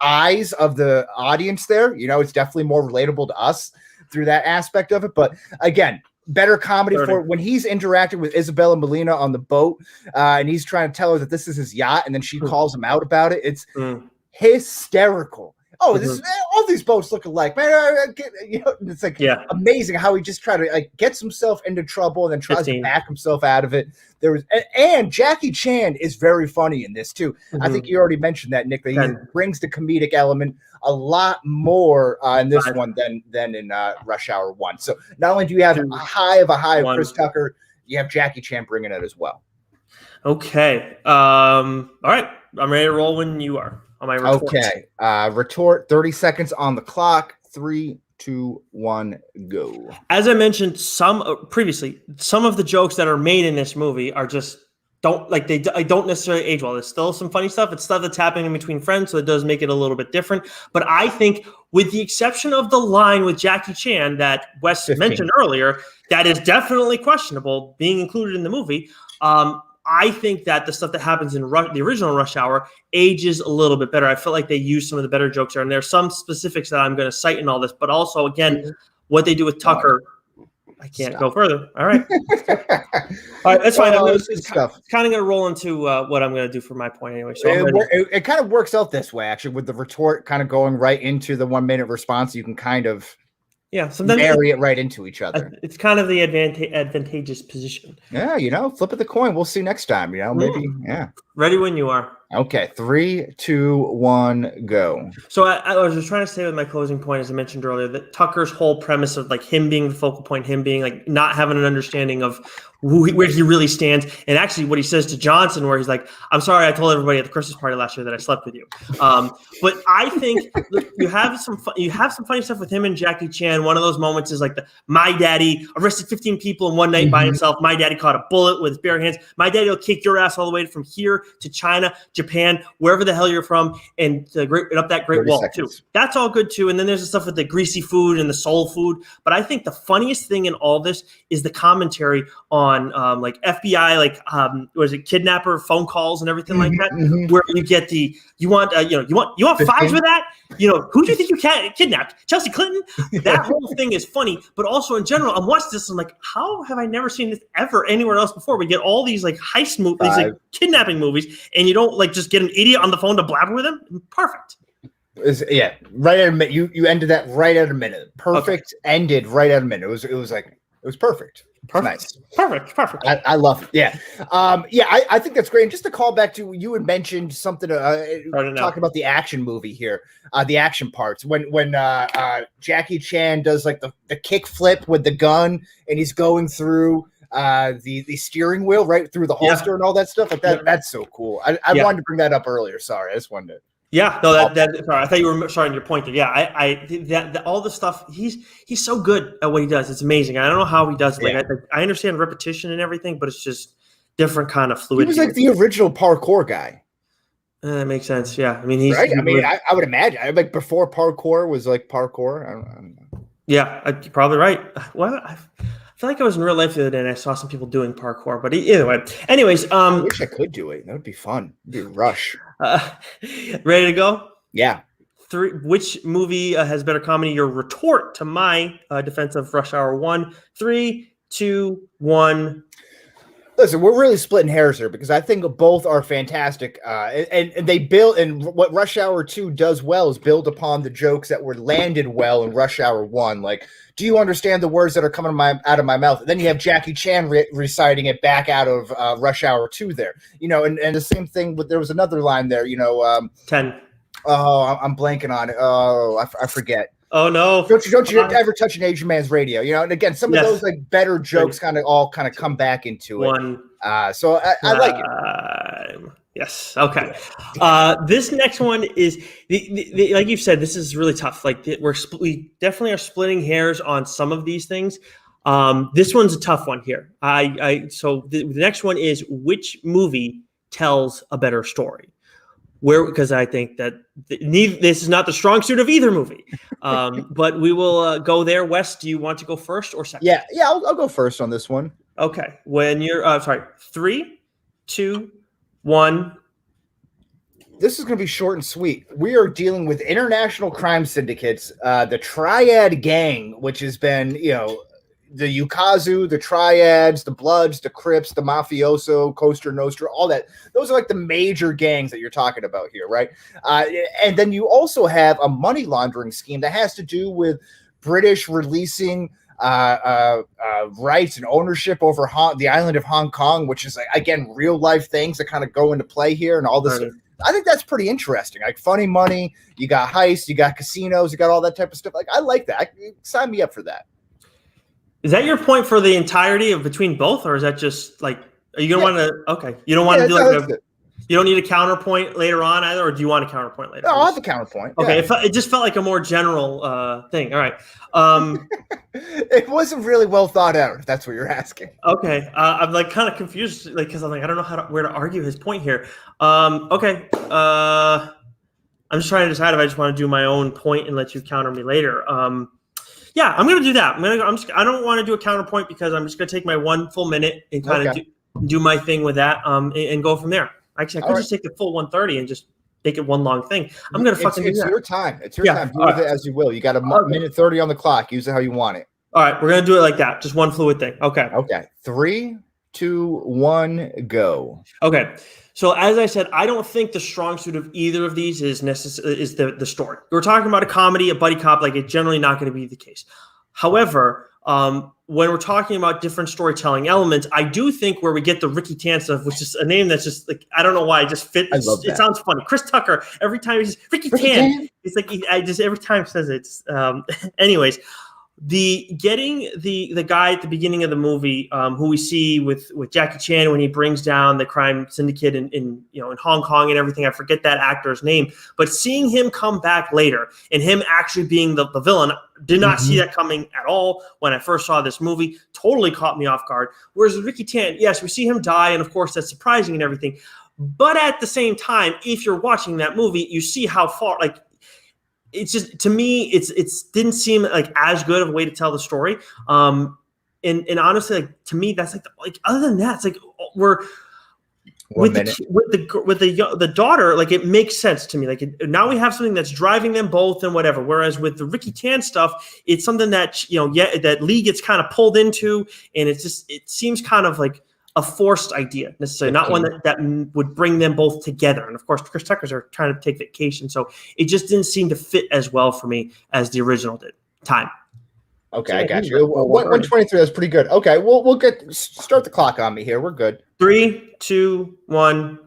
eyes of the audience there. It's definitely more relatable to us through that aspect of it. But again, better comedy for when he's interacting with Isabella Molina on the boat, and he's trying to tell her that this is his yacht, and then she calls him out about it. It's hysterical. Oh, this is, all these boats look alike, man. It's like amazing how he just tried to gets himself into trouble and then tries to back himself out of it. And Jackie Chan is very funny in this too. I think you already mentioned that, Nick. That he brings the comedic element a lot more in this one than in Rush Hour 1. So not only do you have a high of Chris Tucker, you have Jackie Chan bringing it as well. Okay. All right. I'm ready to roll when you are. Okay. Retort, 30 seconds on the clock. 3, 2, 1, go. As I mentioned previously, some of the jokes that are made in this movie are just don't necessarily age well. There's still some funny stuff. It's stuff that's happening in between friends, so it does make it a little bit different. But I think, with the exception of the line with Jackie Chan that Wes mentioned earlier, that is definitely questionable being included in the movie. I think that the stuff that happens in the original Rush Hour ages a little bit better. I feel like they use some of the better jokes there. And there's some specifics that I'm going to cite in all this. But also, again, what they do with Tucker, I can't go further. All right. All right, that's fine. It's kind of going to roll into what I'm going to do for my point anyway. So it kind of works out this way, actually, with the retort kind of going right into the 1 minute response. You can kind of marry it right into each other. It's kind of the advantageous position. Yeah, flip of the coin. We'll see next time. Maybe. Yeah. Ready when you are. Okay, 3, 2, 1, go. So I was just trying to say with my closing point, as I mentioned earlier, that Tucker's whole premise of him being the focal point, him being not having an understanding of where he really stands, and actually what he says to Johnson, where he's like, "I'm sorry, I told everybody at the Christmas party last year that I slept with you." But I think you have some funny stuff with him and Jackie Chan. One of those moments is like my daddy arrested 15 people in one night by himself. My daddy caught a bullet with his bare hands. My daddy will kick your ass all the way from here border to China, Japan, wherever the hell you're from, and up that Great Wall too. That's all good too. And then there's the stuff with the greasy food and the soul food. But I think the funniest thing in all this is the commentary on like FBI, like was it kidnapper phone calls and everything like that, where you get you want 5 for that? Who do you think you kidnapped? Chelsea Clinton? That whole thing is funny, but also in general, I'm watching this, I'm like, how have I never seen this ever anywhere else before? We get all these like heist movies, these like kidnapping movies, and you don't like just get an idiot on the phone to blabber with him? Perfect. Right at a minute. You ended that right at a minute. Perfect. Okay. Ended right at a minute. It was perfect. Nice. Perfect. I love it. Yeah. I think that's great. And just to call back to, you had mentioned something talking about the action movie here, the action parts. When Jackie Chan does like the kick flip with the gun and he's going through the steering wheel right through the holster and all that stuff like that. That's so cool. I wanted to bring that up earlier. Sorry, I just wanted to. Yeah, no, sorry. I thought you were starting your point there. Yeah, that all the stuff, he's so good at what he does. It's amazing. I don't know how he does it. Like I understand repetition and everything, but it's just different kind of fluidity. He was like the original parkour guy. That makes sense. Yeah, I mean he's right. I would imagine like before parkour was like parkour. I don't know. Yeah, you're probably right. Well, I feel like I was in real life the other day and I saw some people doing parkour, but either way. Anyways, I wish I could do it. That would be fun. It'd be a rush. Ready to go? Yeah. Which movie has better comedy? Your retort to my defense of Rush Hour 1. 3, 2, 1. Listen, we're really splitting hairs here because I think both are fantastic. And they build, and what Rush Hour 2 does well is build upon the jokes that were landed well in Rush Hour 1. Like, do you understand the words that are coming out of my mouth? And then you have Jackie Chan reciting it back out of Rush Hour 2 there. And the same thing, but there was another line there, 10. Oh, I'm blanking on it. Oh, I forget. Oh no! Don't you ever touch an Asian man's radio? And again, some of those like better jokes kind of come back into it. So I like it. Yes. Okay. This next one is like you've said. This is really tough. Like we definitely are splitting hairs on some of these things. This one's a tough one here. So the next one is, which movie tells a better story? Because I think that this is not the strong suit of either movie. But we will go there. Wes, do you want to go first or second? Yeah, I'll go first on this one. Okay. When you're 3, 2, 1. This is going to be short and sweet. We are dealing with international crime syndicates, the Triad Gang, which has been, the Yukazu, the Triads, the Bloods, the Crips, the Mafioso, Costa Nostra, all that. Those are like the major gangs that you're talking about here, right? And then you also have a money laundering scheme that has to do with British releasing rights and ownership over the island of Hong Kong, which is, again, real life things that kind of go into play here and all this. Right. I think that's pretty interesting. Like funny money, you got heists, you got casinos, you got all that type of stuff. Like I like that. Sign me up for that. Is that your point for the entirety of between both, or is that just like, are you gonna want to? Okay, you don't want to do like you don't need a counterpoint later on either, or do you want a counterpoint later? No, I'll have a counterpoint. Okay, it just felt like a more general thing. All right. It wasn't really well thought out, if that's what you're asking. Okay, I'm like kind of confused, like because I'm like I don't know where to argue his point here. Okay, I'm just trying to decide if I just want to do my own point and let you counter me later. Yeah, I'm gonna do that. I don't want to do a counterpoint because I'm just gonna take my 1 full minute and kind of do my thing with that, and go from there. Actually, I could just take the full 1:30 and just make it one long thing. I'm gonna fucking do that. It's your time. It's your time. Do with it as you will. You got a minute 30 on the clock. Use it how you want it. All right, we're gonna do it like that. Just one fluid thing. Okay. Okay. 3, 2, 1, go. Okay. So as I said, I don't think the strong suit of either of these is the story. We're talking about a comedy, a buddy cop, like it's generally not going to be the case. However, when we're talking about different storytelling elements, I do think where we get the Ricky Tan stuff, which is a name that's just like, I don't know why, it just fits. I love that. It sounds funny. Chris Tucker, every time he says Ricky Tan, it's like I just every time says it. Anyways, getting the guy at the beginning of the movie, who we see with Jackie Chan when he brings down the crime syndicate in Hong Kong and everything. I forget that actor's name, but seeing him come back later and him actually being the villain, did not see that coming at all when I first saw this movie. Totally caught me off guard. Whereas with Ricky Tan, yes, we see him die, and of course that's surprising and everything. But at the same time, if you're watching that movie, you see how far, like, it's just, to me, it's didn't seem like as good of a way to tell the story. And honestly, like, to me, that's like other than that, it's like we're with the daughter, like, it makes sense to me. Like, now we have something that's driving them both and whatever. Whereas with the Ricky Tan stuff, it's something that, that Lee gets kind of pulled into, and it seems kind of like a forced idea, necessarily, not one that would bring them both together. And of course, Chris Tucker's are trying to take vacation, so it just didn't seem to fit as well for me as the original did. Time. Okay, so I got you. 123. That's pretty good. Okay, we'll start the clock on me here. We're good. 3, 2, 1.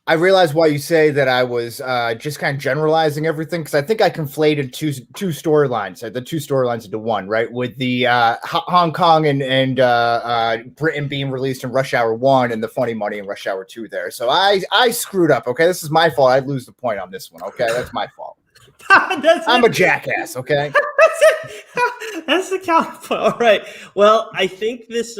I realize why you say that I was just kind of generalizing everything, because I think I conflated two storylines, the two storylines into one, right? With the Hong Kong and Britain being released in Rush Hour 1 and the funny money in Rush Hour 2 there. So I screwed up, okay? This is my fault. I'd lose the point on this one, okay? That's my fault. I'm a jackass, okay? That's the counterpoint. All right. Well, I think this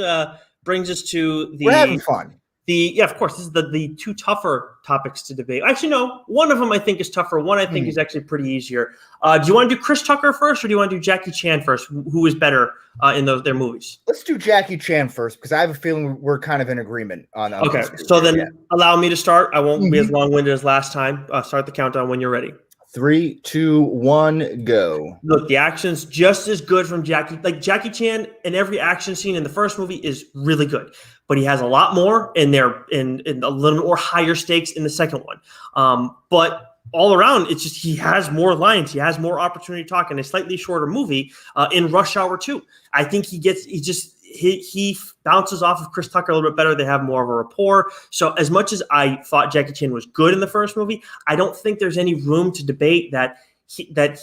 brings us to the... We're having fun. Of course, this is the two tougher topics to debate. Actually, no, one of them I think is tougher. One I think is actually pretty easier. Do you want to do Chris Tucker first, or do you want to do Jackie Chan first? Who is better in their movies? Let's do Jackie Chan first, because I have a feeling we're kind of in agreement on okay, so then allow me to start. I won't be as long-winded as last time. Start the countdown when you're ready. 3, 2, 1, go. Look, the action's just as good from Jackie. Like, Jackie Chan in every action scene in the first movie is really good, but he has a lot more in there, in a little more higher stakes in the second one. But all around, it's just he has more lines, he has more opportunity to talk in a slightly shorter movie. In Rush Hour 2, I think he bounces off of Chris Tucker a little bit better. They have more of a rapport. So as much as I thought Jackie Chan was good in the first movie, I don't think there's any room to debate that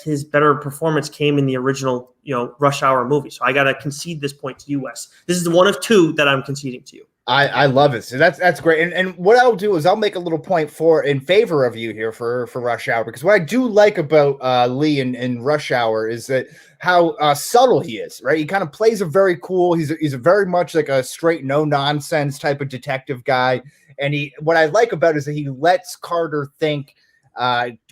his better performance came in the original, Rush Hour movie. So I got to concede this point to you, Wes. This is the one of two that I'm conceding to you. I love it. So that's great. And what I'll do is I'll make a little point in favor of you here for Rush Hour, because what I do like about Lee in Rush Hour is that how subtle he is, right? He kind of plays a very cool. He's a very much like a straight no nonsense type of detective guy. And what I like about it is that he lets Carter think,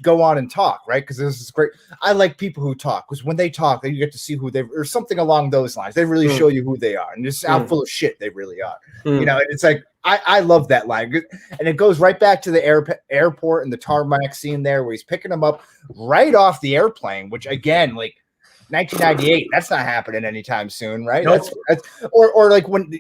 go on and talk, right? Because this is great. I like people who talk, because when they talk, then you get to see who or something along those lines. They really show you who they are, and just how full of shit they really are. It's like I love that line, and it goes right back to the airport and the tarmac scene there, where he's picking him up right off the airplane, which again, like 1998, that's not happening anytime soon, right? Nope. That's or like when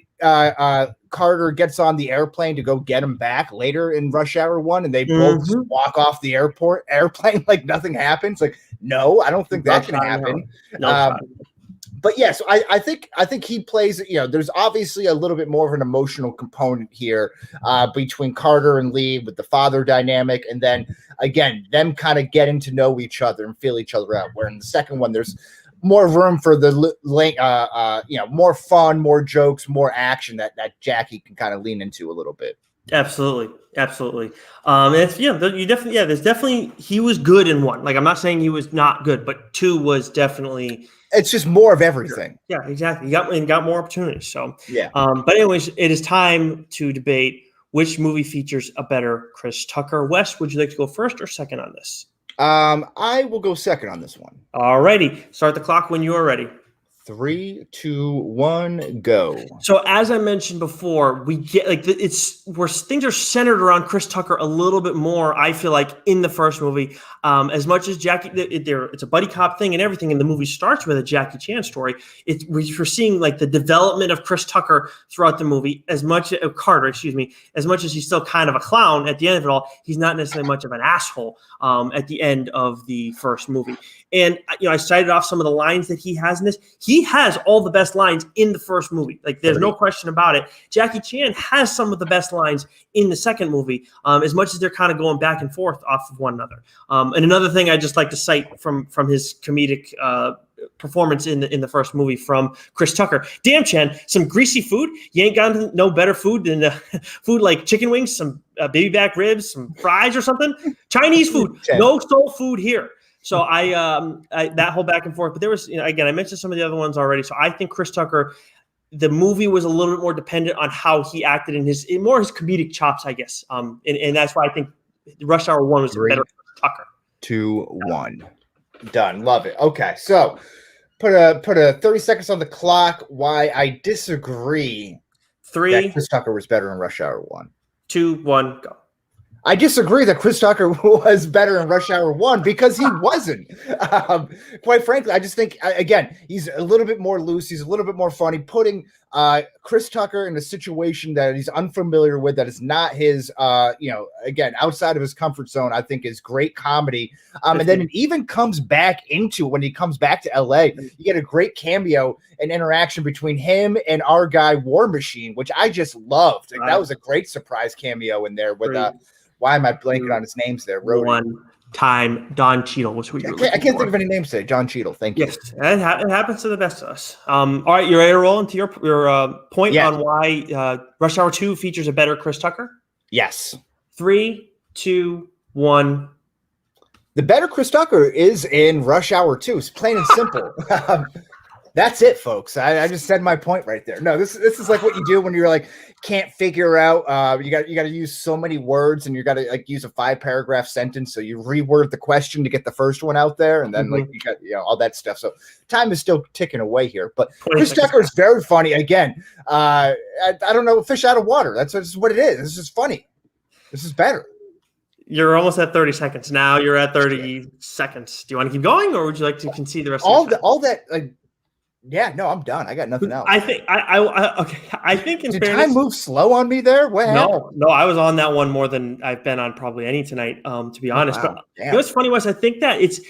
Carter gets on the airplane to go get him back later in Rush Hour 1, and they both just walk off the airplane like nothing happens. Like, no, I don't think that can happen. But yes, I think he plays. There's obviously a little bit more of an emotional component here between Carter and Lee with the father dynamic, and then again them kind of getting to know each other and feel each other out. Where in the second one, there's more room for the more fun, more jokes, more action that Jackie can kind of lean into a little bit. Absolutely. There's definitely he was good in 1. Like, I'm not saying he was not good, but 2 was definitely. It's just more of everything. Yeah, exactly. He got more opportunities. So yeah. But anyways, it is time to debate which movie features a better Chris Tucker. Wes, would you like to go first or second on this? I will go second on this one. All righty. Start the clock when you are ready. 3, 2, 1, go. So as I mentioned before, we get where things are centered around Chris Tucker a little bit more, I feel like, in the first movie. As much as Jackie, it's a buddy cop thing and everything, and the movie starts with a Jackie Chan story. We're seeing like the development of Chris Tucker throughout the movie. Carter, as much as he's still kind of a clown at the end of it all, he's not necessarily much of an asshole at the end of the first movie. And I cited off some of the lines that he has in this. He has all the best lines in the first movie. Like, there's no question about it. Jackie Chan has some of the best lines in the second movie, as much as they're kind of going back and forth off of one another. And another thing I just like to cite from his comedic performance in the first movie from Chris Tucker. Damn, Chan, some greasy food. You ain't got no better food than food like chicken wings, some baby back ribs, some fries or something. Chinese food. No soul food here. So I that whole back and forth, but there was, again, I mentioned some of the other ones already. So I think Chris Tucker, the movie was a little bit more dependent on how he acted in his comedic chops, I guess. And that's why I think Rush Hour 1 was better for Tucker. 2-1. Done. Love it. Okay, so put a 30 seconds on the clock. Why I disagree. 3, that Chris Tucker was better in Rush Hour 1. 2, 1, go. I disagree that Chris Tucker was better in Rush Hour 1 because he wasn't. Quite frankly, I just think, again, he's a little bit more loose. He's a little bit more funny. Putting Chris Tucker in a situation that he's unfamiliar with, that is not his, again, outside of his comfort zone, I think is great comedy. And then it even comes back into, when he comes back to LA, you get a great cameo and interaction between him and our guy War Machine, which I just loved. Like, that was a great surprise cameo in there with why am I blanking on his names there? One time, Don Cheadle was who you were I can't think of any names today. John Cheadle, thank you. Yes, it happens to the best of us. All right, you ready to roll into your point on why Rush Hour 2 features a better Chris Tucker? Yes. 3, 2, 1. The better Chris Tucker is in Rush Hour 2. It's plain and simple. That's it, folks. I just said my point right there. No, this is like what you do when you're like can't figure out. You got to use so many words, and you got to like use a 5-paragraph sentence. So you reword the question to get the first one out there, and then like you got all that stuff. So time is still ticking away here. But Chris Tucker is very funny. Again, I don't know, fish out of water. That's what it is. This is funny. This is better. You're almost at 30 seconds now. You're at 30 seconds. Do you want to keep going, or would you like to concede the rest? All that. Yeah, no, I'm done. I got nothing else. I think I think in Did fairness, time move slow on me there? What happened? No, I was on that one more than I've been on probably any tonight, to be honest. Wow. But you know what's funny was I think that it's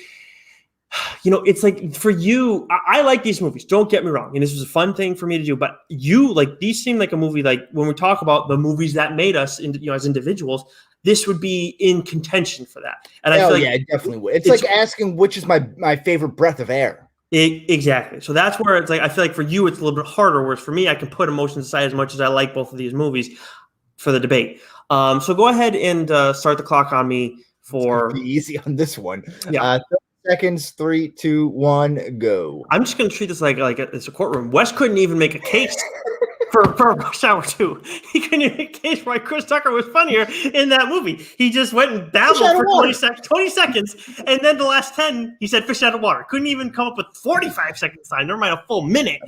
like for you, I like these movies. Don't get me wrong, and this was a fun thing for me to do. But these seem like a movie. Like when we talk about the movies that made us, as individuals, this would be in contention for that. And I feel like it definitely would. It's like asking which is my favorite breath of air. Exactly. So that's where it's like I feel like for you it's a little bit harder. Whereas for me, I can put emotions aside as much as I like both of these movies for the debate. So go ahead and start the clock on me for be easy on this one. Yeah. 30 seconds. 3, 2, 1, go. I'm just going to treat this like it's a courtroom. Wes couldn't even make a case for Rush Hour 2. He couldn't even make a case why Chris Tucker was funnier in that movie. He just went and babbled for 20 seconds, and then the last 10, he said fish out of water. Couldn't even come up with 45 seconds time. Never mind a full minute.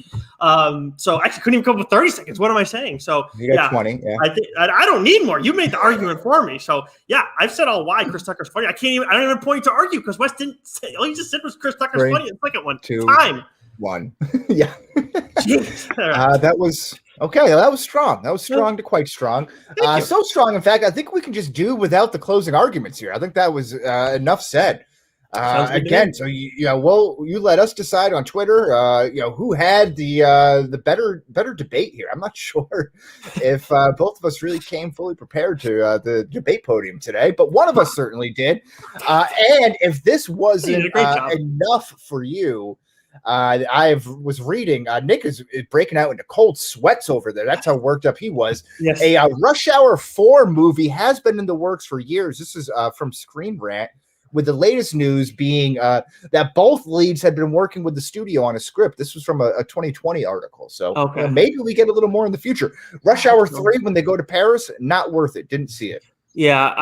So actually couldn't even come up with 30 seconds. What am I saying? So you got 20. Yeah. I don't need more. You made the argument for me. So yeah, I've said all why Chris Tucker's funny. I don't even point to argue because Wes didn't say. All he just said was Chris Tucker's 3, funny. The second one. 2, time. 1. Yeah. That was okay. That was strong. That was strong to quite strong. So strong, in fact, I think we can just do without the closing arguments here. I think that was enough said. Again, so you let us decide on Twitter. Who had the better debate here. I'm not sure if both of us really came fully prepared to the debate podium today, but one of us certainly did. And if this wasn't enough for you. I was reading. Nick is breaking out into cold sweats over there. That's how worked up he was. Yes. A Rush Hour 4 movie has been in the works for years. This is from Screen Rant, with the latest news being that both leads had been working with the studio on a script. This was from a 2020 article. So maybe we get a little more in the future. Rush Hour 3, when they go to Paris, not worth it. Didn't see it. Yeah,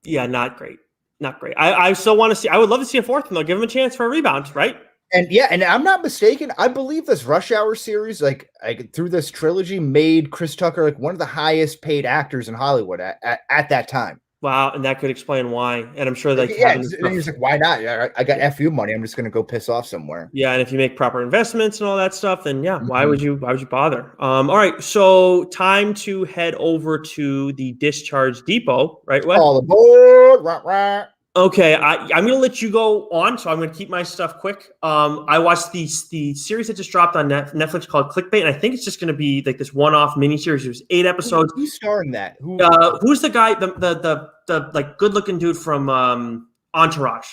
not great. Not great. I still want to see. I would love to see a fourth one. They'll give him a chance for a rebound, right? And I'm not mistaken. I believe this Rush Hour series, like through this trilogy, made Chris Tucker like one of the highest paid actors in Hollywood at that time. Wow, and that could explain why. And I'm sure that and he's like, why not? I got FU money. I'm just going to go piss off somewhere. Yeah, and if you make proper investments and all that stuff, then why would you bother? All right, so time to head over to the discharge depot, right? Wes? All aboard! Rah, rah. Okay, I'm going to let you go on, so I'm going to keep my stuff quick. I watched the series that just dropped on Netflix called Clickbait, and I think it's just going to be like this one-off miniseries. There's 8 episodes. Who's starring that? Who's the guy, the like good-looking dude from Entourage?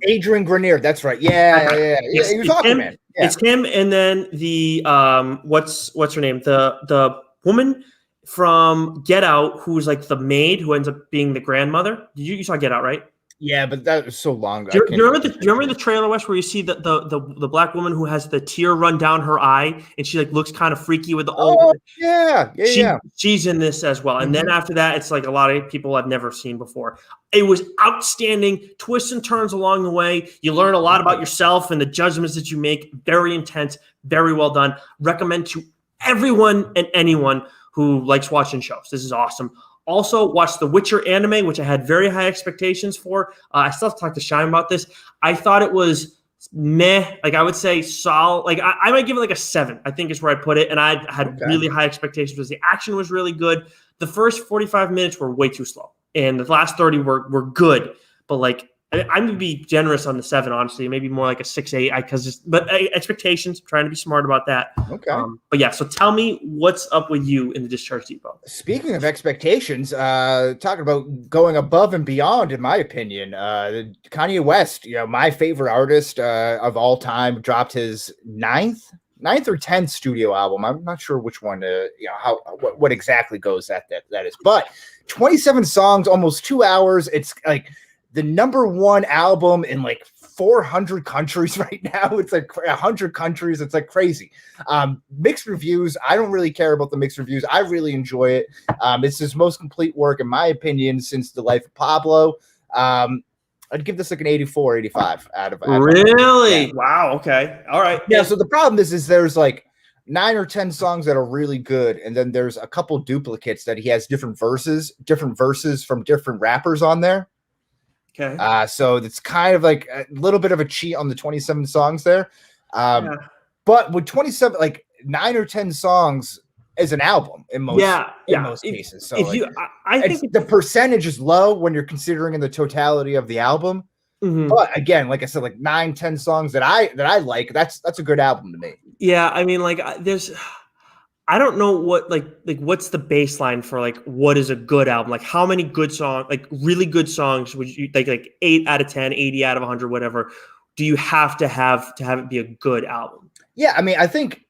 Adrian Grenier. That's right. Yeah. He was Aquaman. Yeah. It's him, and then the what's her name? The woman from Get Out, who's like the maid who ends up being the grandmother. You saw Get Out, right? Yeah, but that was so long ago. Do you remember the trailer, West, where you see the black woman who has the tear run down her eye and she like looks kind of freaky with the old. She's in this as well. And then after that, it's like a lot of people I've never seen before. It was outstanding, twists and turns along the way. You learn a lot about yourself and the judgments that you make. Very intense, very well done. Recommend to everyone and anyone who likes watching shows. This is awesome. Also, watched The Witcher anime, which I had very high expectations for. I still have to talk to Shine about this. I thought it was meh. Like, I would say solid. Like, I might give it like a 7, I think is where I put it. And I had really high expectations because the action was really good. The first 45 minutes were way too slow. And the last 30 were good. But, like, I'm going to be generous on the 7, honestly. Maybe more like a 6, 8. But expectations, trying to be smart about that. Okay. But yeah, so tell me what's up with you in the Discharge Depot. Speaking of expectations, talking about going above and beyond, in my opinion, Kanye West, my favorite artist of all time, dropped his ninth or 10th studio album. I'm not sure which one, what exactly goes that is, but 27 songs, almost 2 hours. It's like the number 1 album in like 400 countries right now. It's like 100 countries. It's like crazy. Mixed reviews. I don't really care about the mixed reviews. I really enjoy it. It's his most complete work, in my opinion, since The Life of Pablo. I'd give this like an 84, 85 out of really? Yeah. Wow. Okay. All right. Yeah. So the problem is there's like 9 or 10 songs that are really good, and then there's a couple duplicates that he has different verses from different rappers on there. Okay. So it's kind of like a little bit of a cheat on the 27 songs there. But with 27, like 9 or 10 songs is an album in most cases. So I think the percentage is low when you're considering in the totality of the album. Mm-hmm. But again, like I said, like 9, 10 songs that I like, that's a good album to me. Yeah, I mean, like I don't know what like what's the baseline for like what is a good album? Like how many good songs, like really good songs would you like 8 out of 10, 80 out of 100, whatever, do you have to it be a good album? Yeah, I mean, I think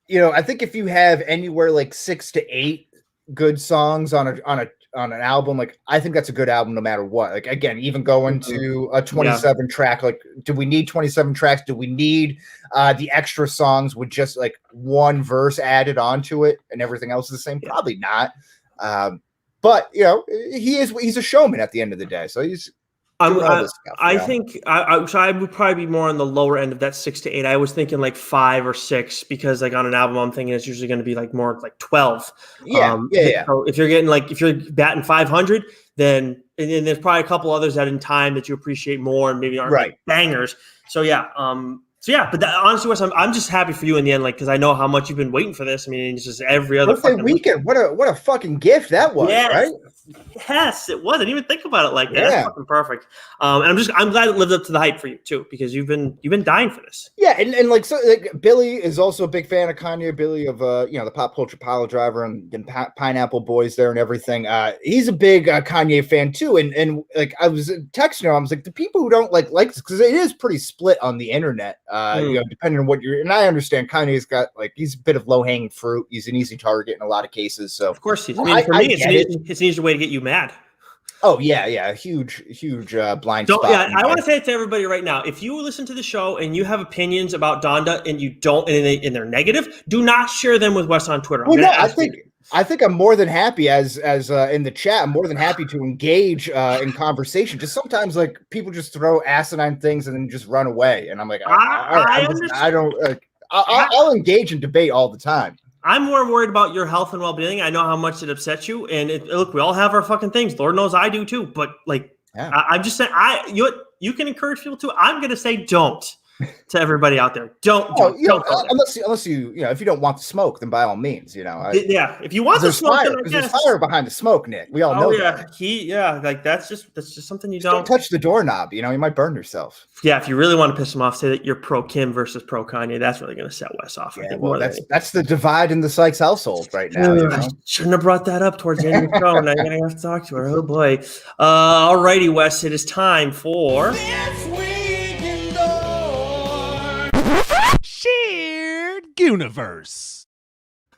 if you have anywhere like 6 to 8 good songs on an album, like I think that's a good album no matter what. Like again, even going to a 27 track, like do we need 27 tracks? Do we need the extra songs with just like one verse added onto it and everything else is the same? Probably not. But he's a showman at the end of the day. So he's I think I would probably be more on the lower end of that 6 to 8. I was thinking like 5 or 6 because like on an album, I'm thinking it's usually going to be like more like 12. Yeah. So if you're batting 500, then and then there's probably a couple others that in time that you appreciate more and maybe aren't like bangers. So yeah. But honestly, Wes, I'm just happy for you in the end, like because I know how much you've been waiting for this. I mean, it's just every other weekend. What a fucking gift that was, right? Yes, it was. I didn't even think about it like that. That's fucking perfect. And I'm glad it lived up to the hype for you too, because you've been dying for this. Yeah, and like so, like Billy is also a big fan of Kanye. Billy of the Pop Culture Pile Driver and Pineapple Boys there and everything. He's a big Kanye fan too. And like I was texting him, I was like, the people who don't like this because it is pretty split on the internet. Depending on what you're, and I understand Kanye's got like he's a bit of low hanging fruit. He's an easy target in a lot of cases. So of course he's. I mean, for me, it's an easy way to get you mad. Oh yeah, huge blind spot. Yeah, I want to say it to everybody right now. If you listen to the show and you have opinions about Donda and you don't, and they're negative, do not share them with Wes on Twitter. I think I'm more than happy as in the chat. I'm more than happy to engage in conversation. Just sometimes like people just throw asinine things and then just run away, and I'm like, I'll engage in debate all the time. I'm more worried about your health and well-being. I know how much it upsets you, and look, we all have our fucking things. Lord knows I do too. But like, I'm just saying, you can encourage people to. I'm gonna say don't. To everybody out there, don't unless you if you don't want to smoke, then by all means, if you want to smoke, there's fire behind the smoke, Nick. We all know that. Like that's just something you don't touch the doorknob. You might burn yourself. Yeah, if you really want to piss him off, say that you're pro Kim versus pro Kanye. That's really going to set Wes off. That's the divide in the Sykes household right now. I shouldn't have brought that up towards the end of the show. Now you're going to have to talk to her. Oh boy. All righty, Wes. It is time for. Shared Universe.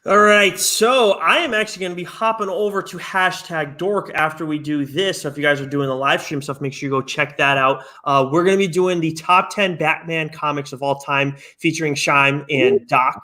All right, so I am actually going to be hopping over to #dork after we do this. So if you guys are doing the live stream stuff, make sure you go check that out. We're going to be doing the top 10 Batman comics of all time, featuring Shime and Doc.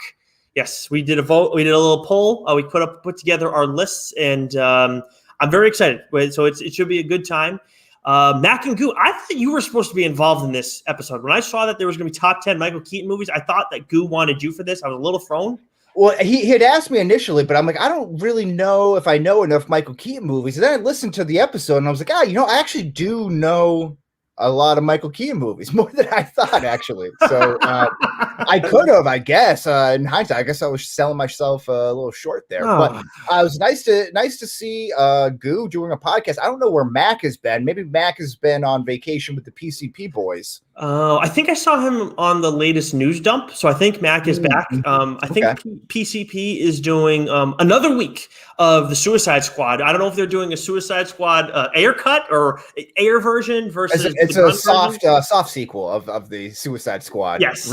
Yes, we did a vote. We did a little poll. We put together our lists, and I'm very excited. So it should be a good time. Mac and Goo, I thought you were supposed to be involved in this episode. When I saw that there was going to be top 10 Michael Keaton movies, I thought that Goo wanted you for this. I was a little thrown. Well, he had asked me initially, but I'm like, I don't really know if I know enough Michael Keaton movies. And then I listened to the episode, and I was like, I actually do know a lot of Michael Keaton movies, more than I thought, actually. So I could have, I guess, in hindsight. I guess I was selling myself a little short there. But it was nice to see Goo doing a podcast. I don't know where Mac has been. Maybe Mac has been on vacation with the PCP boys. I think I saw him on the latest news dump, so I think Mac is back. I think PCP is doing another week of the Suicide Squad. I don't know if they're doing a Suicide Squad Air cut or Air version versus. It's a soft sequel of the Suicide Squad. Yes.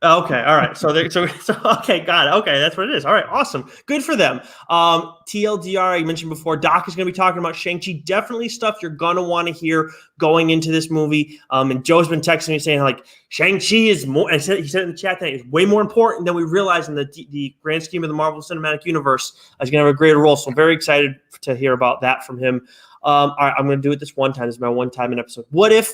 Okay. All right. So okay. Got it. Okay. That's what it is. All right. Awesome. Good for them. TLDR, I mentioned before, Doc is going to be talking about Shang-Chi. Definitely stuff you're going to want to hear going into this movie. And Joe's been texting me saying, like, Shang-Chi is more, and he said in the chat that it's way more important than we realize in the grand scheme of the Marvel Cinematic Universe. He's going to have a greater role. So I'm very excited to hear about that from him. All right. I'm going to do it this one time. This is my one time in episode. What if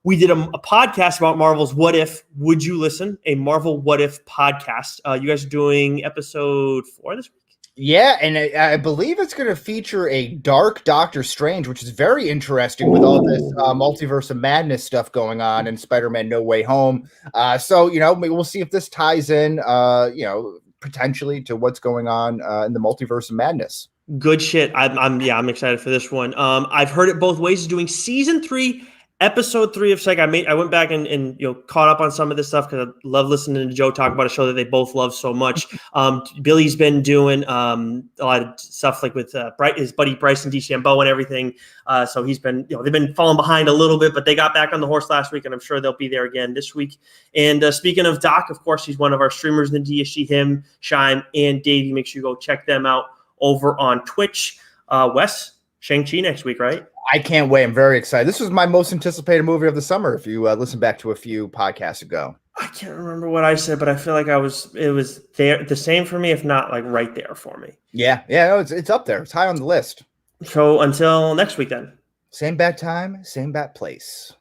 we did a podcast about Marvel's What If? Would you listen? A Marvel What If podcast. You guys are doing episode 4 this week? Yeah, and I believe it's going to feature a dark Doctor Strange, which is very interesting with all this multiverse of madness stuff going on in Spider-Man No Way Home. So, we'll see if this ties in, potentially to what's going on in the multiverse of madness. Good shit. I'm excited for this one. I've heard it both ways. Doing season 3. Episode 3 of Psych, I went back and caught up on some of this stuff because I love listening to Joe talk about a show that they both love so much. Billy's been doing a lot of stuff like with his buddy Bryson DeChambeau and everything. So he's been, they've been falling behind a little bit, but they got back on the horse last week, and I'm sure they'll be there again this week. And speaking of Doc, of course, he's one of our streamers in the DSG, him, Shime, and Davey. Make sure you go check them out over on Twitch. Wes, Shang-Chi next week, right? I can't wait. I'm very excited. This was my most anticipated movie of the summer, if you listen back to a few podcasts ago. I can't remember what I said, but I feel like it was there, the same for me, if not like right there for me. Yeah, no, it's up there. It's high on the list. So until next week then. Same bat time, same bat place.